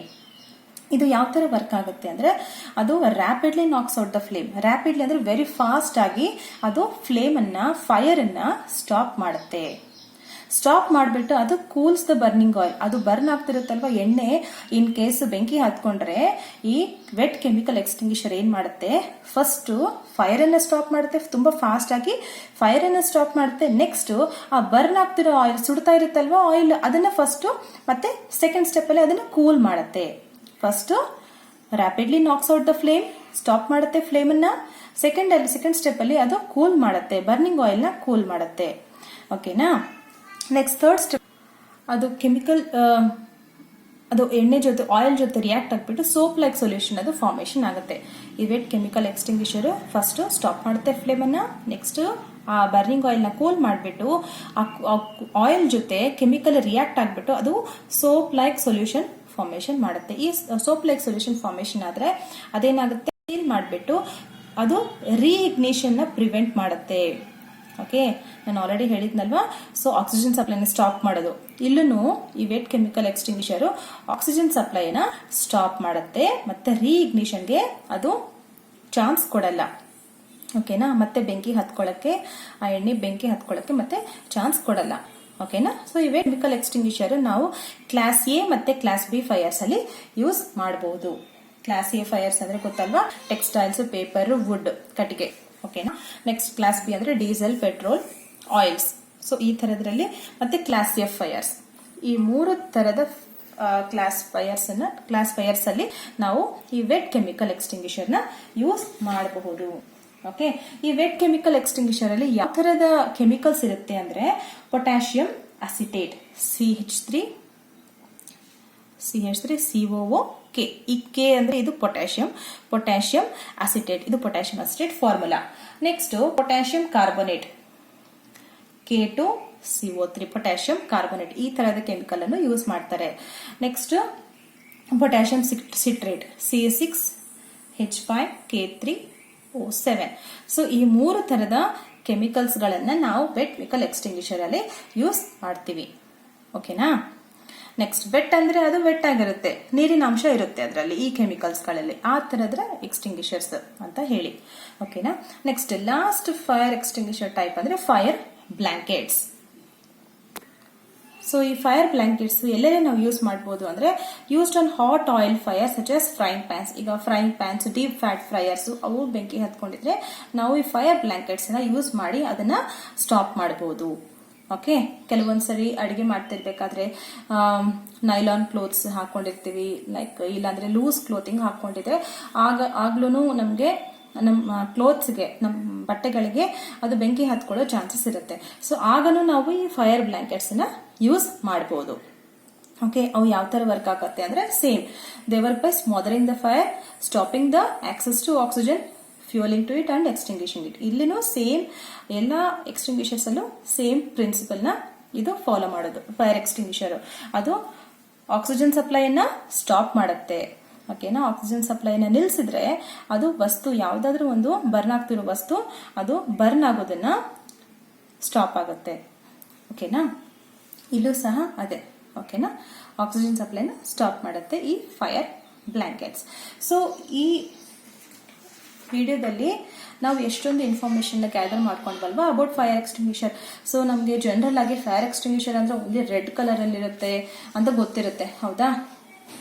Speaker 1: ಇದು ಯಾವ ತರ ವರ್ಕ್ ಆಗುತ್ತೆ ಅಂದ್ರೆ ಅದು rapidly Knox out the flame. Rapidly ಅಂದ್ರೆ ವೆರಿ ಫಾಸ್ಟ್ ಆಗಿ ಅದು ಫ್ಲೇಮ್ ಅನ್ನ, ಫೈರ್ ಅನ್ನ ಸ್ಟಾಪ್ ಮಾಡುತ್ತೆ. ಸ್ಟಾಪ್ ಮಾಡಿಬಿಟ್ಟು ಅದು ಕೂಲ್ಸ್ ದ ಬರ್ನಿಂಗ್ ಆಯಿಲ್. ಅದು ಬರ್ನ್ ಆಗ್ತಿರುತ್ತಲ್ವಾ ಎಣ್ಣೆ, ಇನ್ ಕೇಸ್ ಬೆಂಕಿ ಹತ್ಕೊಂಡ್ರೆ ಈ ವೆಟ್ ಕೆಮಿಕಲ್ ಎಕ್ಸ್ಟಿಂಗ್ವಿಷರ್ ಏನ್ ಮಾಡುತ್ತೆ, ಫಸ್ಟ್ ಫೈರ್ ಅನ್ನ ಸ್ಟಾಪ್ ಮಾಡುತ್ತೆ, ತುಂಬಾ ಫಾಸ್ಟ್ ಆಗಿ ಫೈರ್ ಅನ್ನ ಸ್ಟಾಪ್ ಮಾಡುತ್ತೆ. ನೆಕ್ಸ್ಟ್ ಆ ಬರ್ನ್ ಆಗ್ತಿರೋ ಆಯಿಲ್, ಸುಡ್ತಾ ಇರುತ್ತಲ್ವಾ ಆಯಿಲ್, ಅದನ್ನ ಫಸ್ಟ್ ಮತ್ತೆ ಸೆಕೆಂಡ್ ಸ್ಟೆಪ್ ಅಲ್ಲಿ ಅದನ್ನ ಕೂಲ್ ಮಾಡುತ್ತೆ. First rapidly Knox out the flame, stop ಮಾಡುತ್ತೆ ಫ್ಲೇಮ್ ಅನ್ನ. ಸೆಕೆಂಡ್ ಸ್ಟೆಪ್ ಅಲ್ಲಿ ಅದು ಕೂಲ್ ಮಾಡುತ್ತೆ, ಬರ್ನಿಂಗ್ ಆಯಿಲ್ ನ ಕೂಲ್ ಮಾಡುತ್ತೆ. ಓಕೆನಾ, ನೆಕ್ಸ್ಟ್ ಥರ್ಡ್ ಸ್ಟೆಪ್, ಅದು ಕೆಮಿಕಲ್ ಅದು ಎಣ್ಣೆ ಜೊತೆ, ಆಯಿಲ್ ಜೊತೆ ರಿಯಾಕ್ಟ್ ಆಗ್ಬಿಟ್ಟು ಸೋಪ್ ಲೈಕ್ ಸೊಲ್ಯೂಷನ್ ಅದು ಫಾರ್ಮೇಶನ್ ಆಗುತ್ತೆ. ಈ wet chemical extinguisher first stop ಮಾಡುತ್ತೆ ಫ್ಲೇಮ್ ಅನ್ನ, ನೆಕ್ಸ್ಟ್ ಆ ಬರ್ನಿಂಗ್ ಆಯಿಲ್ ನ ಕೂಲ್ ಮಾಡಿಬಿಟ್ಟು ಆಯಿಲ್ ಜೊತೆ ಕೆಮಿಕಲ್ ರಿಯಾಕ್ಟ್ ಆಗ್ಬಿಟ್ಟು ಅದು ಸೋಪ್ ಲೈಕ್ ಸೊಲ್ಯೂಷನ್ ಫಾರ್ಮೇಶನ್ ಮಾಡುತ್ತೆ. ಈ ಸೋಪ್ ಲೈಕ್ ಸೊಲ್ಯೂಷನ್ ಫಾರ್ಮೇಶನ್ ಆದ್ರೆ ಅದೇನಾಗುತ್ತೆ, ಸೀಲ್ ಮಾಡಿಬಿಟ್ಟು ಅದು ರೀಇಗ್ನಿಷನ್ ನ ಪ್ರಿವೆಂಟ್ ಮಾಡುತ್ತೆ. ಓಕೆ, ನಾನು ಆಲ್ರೆಡಿ ಹೇಳಿದ್ನಲ್ವಾ, ಸೊ ಆಕ್ಸಿಜನ್ ಸಪ್ಲೈನ ಸ್ಟಾಪ್ ಮಾಡೋದು. ಇಲ್ಲೂ ಈ ವೆಟ್ ಕೆಮಿಕಲ್ ಎಕ್ಸ್ಟಿಂಗ್ವಿಷರ್ ಆಕ್ಸಿಜನ್ ಸಪ್ಲೈನ ಸ್ಟಾಪ್ ಮಾಡುತ್ತೆ, ಮತ್ತೆ ರೀಇಗ್ನಿಷನ್ಗೆ ಅದು ಚಾನ್ಸ್ ಕೊಡಲ್ಲ. ಓಕೆನಾ, ಮತ್ತೆ ಬೆಂಕಿ ಹತ್ಕೊಳ್ಳಕ್ಕೆ, ಆ ಎಣ್ಣೆ ಬೆಂಕಿ ಹತ್ಕೊಳ್ಳಕ್ಕೆ ಮತ್ತೆ ಚಾನ್ಸ್ ಕೊಡಲ್ಲ. ಓಕೆನಾ, ಸೊ ಈ ವೆಟ್ ಕೆಮಿಕಲ್ ಎಕ್ಸ್ಟಿಂಗ್ವಿಷರ್ ನಾವು ಕ್ಲಾಸ್ ಎ ಮತ್ತೆ ಕ್ಲಾಸ್ ಬಿ ಫೈರ್ಸ್ ಅಲ್ಲಿ ಯೂಸ್ ಮಾಡಬಹುದು. ಕ್ಲಾಸ್ ಎ ಫೈರ್ಸ್ ಅಂದ್ರೆ ಗೊತ್ತಲ್ವಾ, ಟೆಕ್ಸ್ಟೈಲ್ಸ್, ಪೇಪರ್, ವುಡ್, ಕಟ್ಟಿಗೆ. ಓಕೆನಾ, ನೆಕ್ಸ್ಟ್ ಕ್ಲಾಸ್ ಬಿ ಅಂದ್ರೆ ಡೀಸೆಲ್, ಪೆಟ್ರೋಲ್, ಆಯಿಲ್ಸ್. ಸೊ ಈ ತರದ್ರಲ್ಲಿ ಮತ್ತೆ ಕ್ಲಾಸ್ ಎಫ್ ಫೈರ್ಸ್, ಈ ಮೂರು ತರದ ಕ್ಲಾಸ್ ಫೈರ್ಸ್ ಅಲ್ಲಿ ನಾವು ಈ ವೆಟ್ ಕೆಮಿಕಲ್ ಎಕ್ಸ್ಟಿಂಗ್ವಿಷರ್ ನ ಯೂಸ್ ಮಾಡಬಹುದು. ಓಕೆ, ಈ ವೆಟ್ ಕೆಮಿಕಲ್ ಎಕ್ಸ್ಟಿಂಗ್ವಿಷರ್ ಅಲ್ಲಿ ಯಾವ ತರದ ಕೆಮಿಕಲ್ಸ್ ಇರುತ್ತೆ ಅಂದ್ರೆ potassium acetate, CH3 COO K. ಈ ಕೆ ಅಂದ್ರೆ ಇದು ಪೊಟ್ಯಾಷಿಯಂ ಅಸಿಟೇಟ್, ಇದು potassium acetate formula. Next potassium carbonate, K2CO3, potassium carbonate. ಈ ತರಹದ ಕೆಮಿಕಲ್ ಅನ್ನು ಯೂಸ್ ಮಾಡ್ತಾರೆ. Next potassium citrate, C6H5K3O7. So ಈ ಮೂರು ತರದ ಕೆಮಿಕಲ್ಸ್ ಗಳನ್ನ ನಾವು ವೆಟ್ ಕೆಮಿಕಲ್ ಎಕ್ಸ್ಟಿಂಗ್ವಿಷರ್ ಅಲ್ಲಿ ಯೂಸ್ ಮಾಡ್ತೀವಿ. ಓಕೆನಾ, ನೆಕ್ಸ್ಟ್ ವೆಟ್ ಅಂದ್ರೆ ಅದು ವೆಟ್ ಆಗಿರುತ್ತೆ, ನೀರಿನ ಅಂಶ ಇರುತ್ತೆ ಅದರಲ್ಲಿ, ಈ ಕೆಮಿಕಲ್ಸ್ ಗಳಲ್ಲಿ. ಆ ತರದ ಎಕ್ಸ್ಟಿಂಗ್ವಿಷರ್ಸ್ ಅಂತ ಹೇಳಿ. ಓಕೆನಾ, next last fire extinguisher type ಅಂದ್ರೆ ಫೈರ್ ಬ್ಲಾಂಕೆಟ್ಸ್. ಸೊ ಈ ಫೈರ್ ಬ್ಲಾಂಕೆಟ್ಸ್ ಎಲ್ಲೆಲ್ಲೇ ನಾವು ಯೂಸ್ ಮಾಡಬಹುದು ಅಂದ್ರೆ used on hot oil fire such as frying pans. ಈಗ ಫ್ರೈಯಿಂಗ್ ಪ್ಯಾನ್ಸ್, ಡೀಪ್ ಫ್ಯಾಟ್ ಫ್ರೈಯರ್ಸ್ ಅವು ಬೆಂಕಿ ಹತ್ಕೊಂಡಿದ್ರೆ ನಾವು ಈ ಫೈರ್ ಬ್ಲಾಂಕೆಟ್ಸ್ ನ ಯೂಸ್ ಮಾಡಿ ಅದನ್ನ ಸ್ಟಾಪ್ ಮಾಡಬಹುದು. ಓಕೆ, ಕೆಲವೊಂದ್ಸರಿ ಅಡಿಗೆ ಮಾಡ್ತಿರ್ಬೇಕಾದ್ರೆ ನೈಲಾನ್ ಕ್ಲೋತ್ಸ್ ಹಾಕೊಂಡಿರ್ತೀವಿ, ಲೈಕ್ ಇಲ್ಲಾಂದ್ರೆ ಲೂಸ್ ಕ್ಲೋತಿಂಗ್ ಹಾಕೊಂಡಿದ್ರೆ ಆಗ್ಲೂ ನಮ್ಗೆ ನಮ್ಮ ಕ್ಲೋತ್ಸ್ಗೆ, ನಮ್ಮ ಬಟ್ಟೆಗಳಿಗೆ ಅದು ಬೆಂಕಿ ಹತ್ಕೊಳ್ಳೋ ಚಾನ್ಸಸ್ ಇರುತ್ತೆ. ಸೊ ಆಗನೂ ನಾವು ಈ ಫೈರ್ ಬ್ಲಾಂಕೆಟ್ಸ್ ನ ಯೂಸ್ ಮಾಡಬಹುದು. ಓಕೆ, ಅವು ಯಾವ ತರ ವರ್ಕ್ ಆಗುತ್ತೆ ಅಂದ್ರೆ same, they work by smothering the fire, stopping the access to oxygen, fuelling to it and extinguishing it. ಇಲ್ಲಿನೂ ಸೇಮ್, ಎಲ್ಲ ಎಕ್ಸ್ಟಿಂಗ್ವಿಷರ್ಸ್ ಅಲ್ಲೂ ಸೇಮ್ ಪ್ರಿನ್ಸಿಪಲ್ ನ ಇದು ಫಾಲೋ ಮಾಡೋದು. ಫೈರ್ ಎಕ್ಸ್ಟಿಂಗ್ವಿಷರ್ ಅದು ಆಕ್ಸಿಜನ್ ಸಪ್ಲೈಯನ್ನ ಸ್ಟಾಪ್ ಮಾಡುತ್ತೆ. ಓಕೆನಾ, ಆಕ್ಸಿಜನ್ ಸಪ್ಲೈನ ನಿಲ್ಸಿದ್ರೆ ಅದು ವಸ್ತು, ಯಾವ್ದಾದ್ರೂ ಒಂದು ಬರ್ನ್ ಆಗ್ತಿರೋ ವಸ್ತು ಅದು ಬರ್ನ್ ಆಗೋದನ್ನ ಸ್ಟಾಪ್ ಆಗುತ್ತೆ. ಓಕೆನಾ, ಇಲ್ಲೂ ಸಹ ಅದೇ. ಓಕೆನಾ, ಆಕ್ಸಿಜನ್ ಸಪ್ಲೈನ ಸ್ಟಾಪ್ ಮಾಡುತ್ತೆ ಈ ಫೈರ್ ಬ್ಲಾಂಕೆಟ್ಸ್. ಸೊ ಈ ವಿಡಿಯೋದಲ್ಲಿ ನಾವು ಎಷ್ಟೊಂದು ಇನ್ಫಾರ್ಮೇಶನ್ ಗ್ಯಾದರ್ ಮಾಡ್ಕೊಂಡ್ವಲ್ವಾ ಅಬೌಟ್ ಫೈರ್ ಎಕ್ಸ್ಟಿಂಗ್ವಿಷರ್. ಸೊ ನಮಗೆ ಜನರಲ್ ಆಗಿ ಫೈರ್ ಎಕ್ಸ್ಟಿಂಗ್ವಿಷರ್ ಅಂದ್ರೆ ಓನ್ಲಿ ರೆಡ್ ಕಲರ್ ಅಲ್ಲಿ ಇರುತ್ತೆ ಅಂತ ಗೊತ್ತಿರುತ್ತೆ, ಹೌದಾ?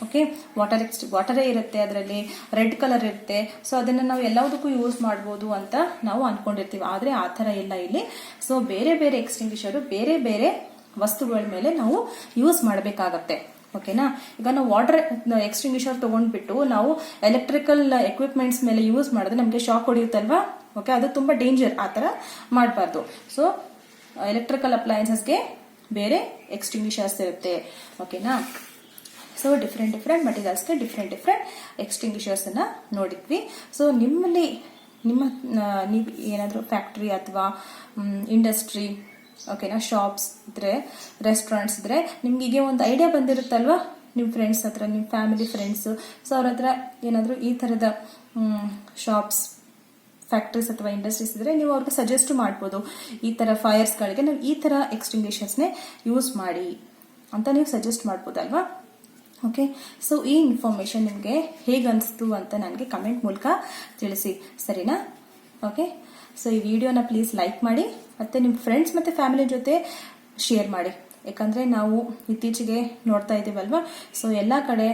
Speaker 1: ಓಕೆ, ವಾಟರೇ ಇರುತ್ತೆ, ಅದರಲ್ಲಿ ರೆಡ್ ಕಲರ್ ಇರುತ್ತೆ. ಸೊ ಅದನ್ನ ನಾವು ಎಲ್ಲದಕ್ಕೂ ಯೂಸ್ ಮಾಡಬಹುದು ಅಂತ ನಾವು ಅನ್ಕೊಂಡಿರ್ತೀವಿ, ಆದ್ರೆ ಆ ತರ ಇಲ್ಲ ಇಲ್ಲಿ. ಸೊ ಬೇರೆ ಬೇರೆ ಎಕ್ಸ್ಟಿಂಗ್ವಿಷರ್ ಬೇರೆ ಬೇರೆ ವಸ್ತುಗಳ ಮೇಲೆ ನಾವು ಯೂಸ್ ಮಾಡಬೇಕಾಗತ್ತೆ. ಓಕೆನಾ, ಈಗ ನಾವು ವಾಟರ್ ಎಕ್ಸ್ಟಿಂಗ್ವಿಷರ್ ತಗೊಂಡ್ಬಿಟ್ಟು ನಾವು ಎಲೆಕ್ಟ್ರಿಕಲ್ ಎಕ್ವಿಪ್ಮೆಂಟ್ಸ್ ಮೇಲೆ ಯೂಸ್ ಮಾಡಿದ್ರೆ ನಮಗೆ ಶಾಕ್ ಹೊಡೆಯುತ್ತಲ್ವಾ? ಓಕೆ, ಅದು ತುಂಬಾ ಡೇಂಜರ್, ಆ ತರ ಮಾಡಬಾರ್ದು. ಸೊ ಎಲೆಕ್ಟ್ರಿಕಲ್ ಅಪ್ಲಯನ್ಸಸ್ಗೆ ಬೇರೆ ಎಕ್ಸ್ಟಿಂಗ್ವಿಷರ್ಸ್ ಇರುತ್ತೆ. ಓಕೆನಾ, ಸೊ ಡಿಫ್ರೆಂಟ್ ಮಟೀರಿಯಲ್ಸ್ಗೆ ಡಿಫ್ರೆಂಟ್ ಎಕ್ಸ್ಟಿಂಗ್ವಿಷರ್ಸ್ ಅನ್ನ ನೋಡಿದ್ವಿ. ಸೊ ನೀವು ಏನಾದರೂ ಫ್ಯಾಕ್ಟ್ರಿ ಅಥವಾ ಇಂಡಸ್ಟ್ರಿ, ಓಕೆನಾ, ಶಾಪ್ಸ್ ಇದ್ರೆ, ರೆಸ್ಟೋರೆಂಟ್ಸ್ ಇದ್ರೆ ನಿಮ್ಗೆ ಒಂದು ಐಡಿಯಾ ಬಂದಿರುತ್ತಲ್ವಾ, ನಿಮ್ಮ ಫ್ರೆಂಡ್ಸ್ ಹತ್ರ, ನಿಮ್ಮ ಫ್ಯಾಮಿಲಿ ಫ್ರೆಂಡ್ಸ್, ಸೊ ಅವ್ರ ಹತ್ರ ಏನಾದರೂ ಈ ತರದ ಶಾಪ್ಸ್, ಫ್ಯಾಕ್ಟ್ರೀಸ್ ಅಥವಾ ಇಂಡಸ್ಟ್ರೀಸ್ ಇದ್ರೆ ನೀವು ಅವ್ರಿಗೆ ಸಜೆಸ್ಟ್ ಮಾಡ್ಬೋದು, ಈ ತರ ಫೈರ್ಸ್ಗಳಿಗೆ ನಾವು ಈ ತರ ಎಕ್ಸ್ಟಿಂಗ್ವಿಷರ್ಸ್ನೇ ಯೂಸ್ ಮಾಡಿ ಅಂತ ನೀವು ಸಜೆಸ್ಟ್ ಮಾಡ್ಬೋದಲ್ವಾ? ಓಕೆ, ಸೊ ಈ ಇನ್ಫಾರ್ಮೇಶನ್ ನಿಮಗೆ ಹೇಗೆ ಅನಿಸ್ತು ಅಂತ ನನಗೆ ಕಮೆಂಟ್ ಮೂಲಕ ತಿಳಿಸಿ, ಸರಿನಾ? ಓಕೆ, ಸೊ ಈ ವಿಡಿಯೋನ ಪ್ಲೀಸ್ ಲೈಕ್ ಮಾಡಿ, ಮತ್ತೆ ನಿಮ್ಮ ಫ್ರೆಂಡ್ಸ್ ಮತ್ತೆ ಫ್ಯಾಮಿಲಿ ಜೊತೆ ಶೇರ್ ಮಾಡಿ. ಯಾಕಂದ್ರೆ ನಾವು ಇತ್ತೀಚೆಗೆ ನೋಡ್ತಾ ಇದೀವಲ್ವಾ, ಸೊ ಎಲ್ಲಾ ಕಡೆ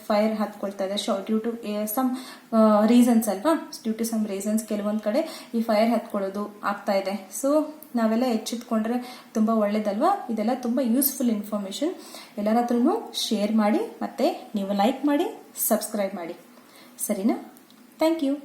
Speaker 1: ಫೈರ್ ಹತ್ಕೊಳ್ತಾ ಇದೆ ಡ್ಯೂ ಟು ಸಮ್ ರೀಸನ್ಸ್ ಅಲ್ವಾ. ಡ್ಯೂ ಟು ಸಮ್ ರೀಸನ್ಸ್ ಕೆಲವೊಂದ್ ಕಡೆ ಈ ಫೈರ್ ಹತ್ಕೊಳ್ಳೋದು ಆಗ್ತಾ ಇದೆ. ಸೊ ನಾವೆಲ್ಲ ಎಚ್ಚೆತ್ಕೊಂಡ್ರೆ ತುಂಬಾ ಒಳ್ಳೇದಲ್ವಾ. ಇದೆಲ್ಲ ತುಂಬಾ ಯೂಸ್ಫುಲ್ ಇನ್ಫಾರ್ಮೇಶನ್. ಎಲ್ಲರ ಹತ್ರನೂ ಶೇರ್ ಮಾಡಿ, ಮತ್ತೆ ನೀವು ಲೈಕ್ ಮಾಡಿ, ಸಬ್ಸ್ಕ್ರೈಬ್ ಮಾಡಿ, ಸರಿನಾ? Thank you.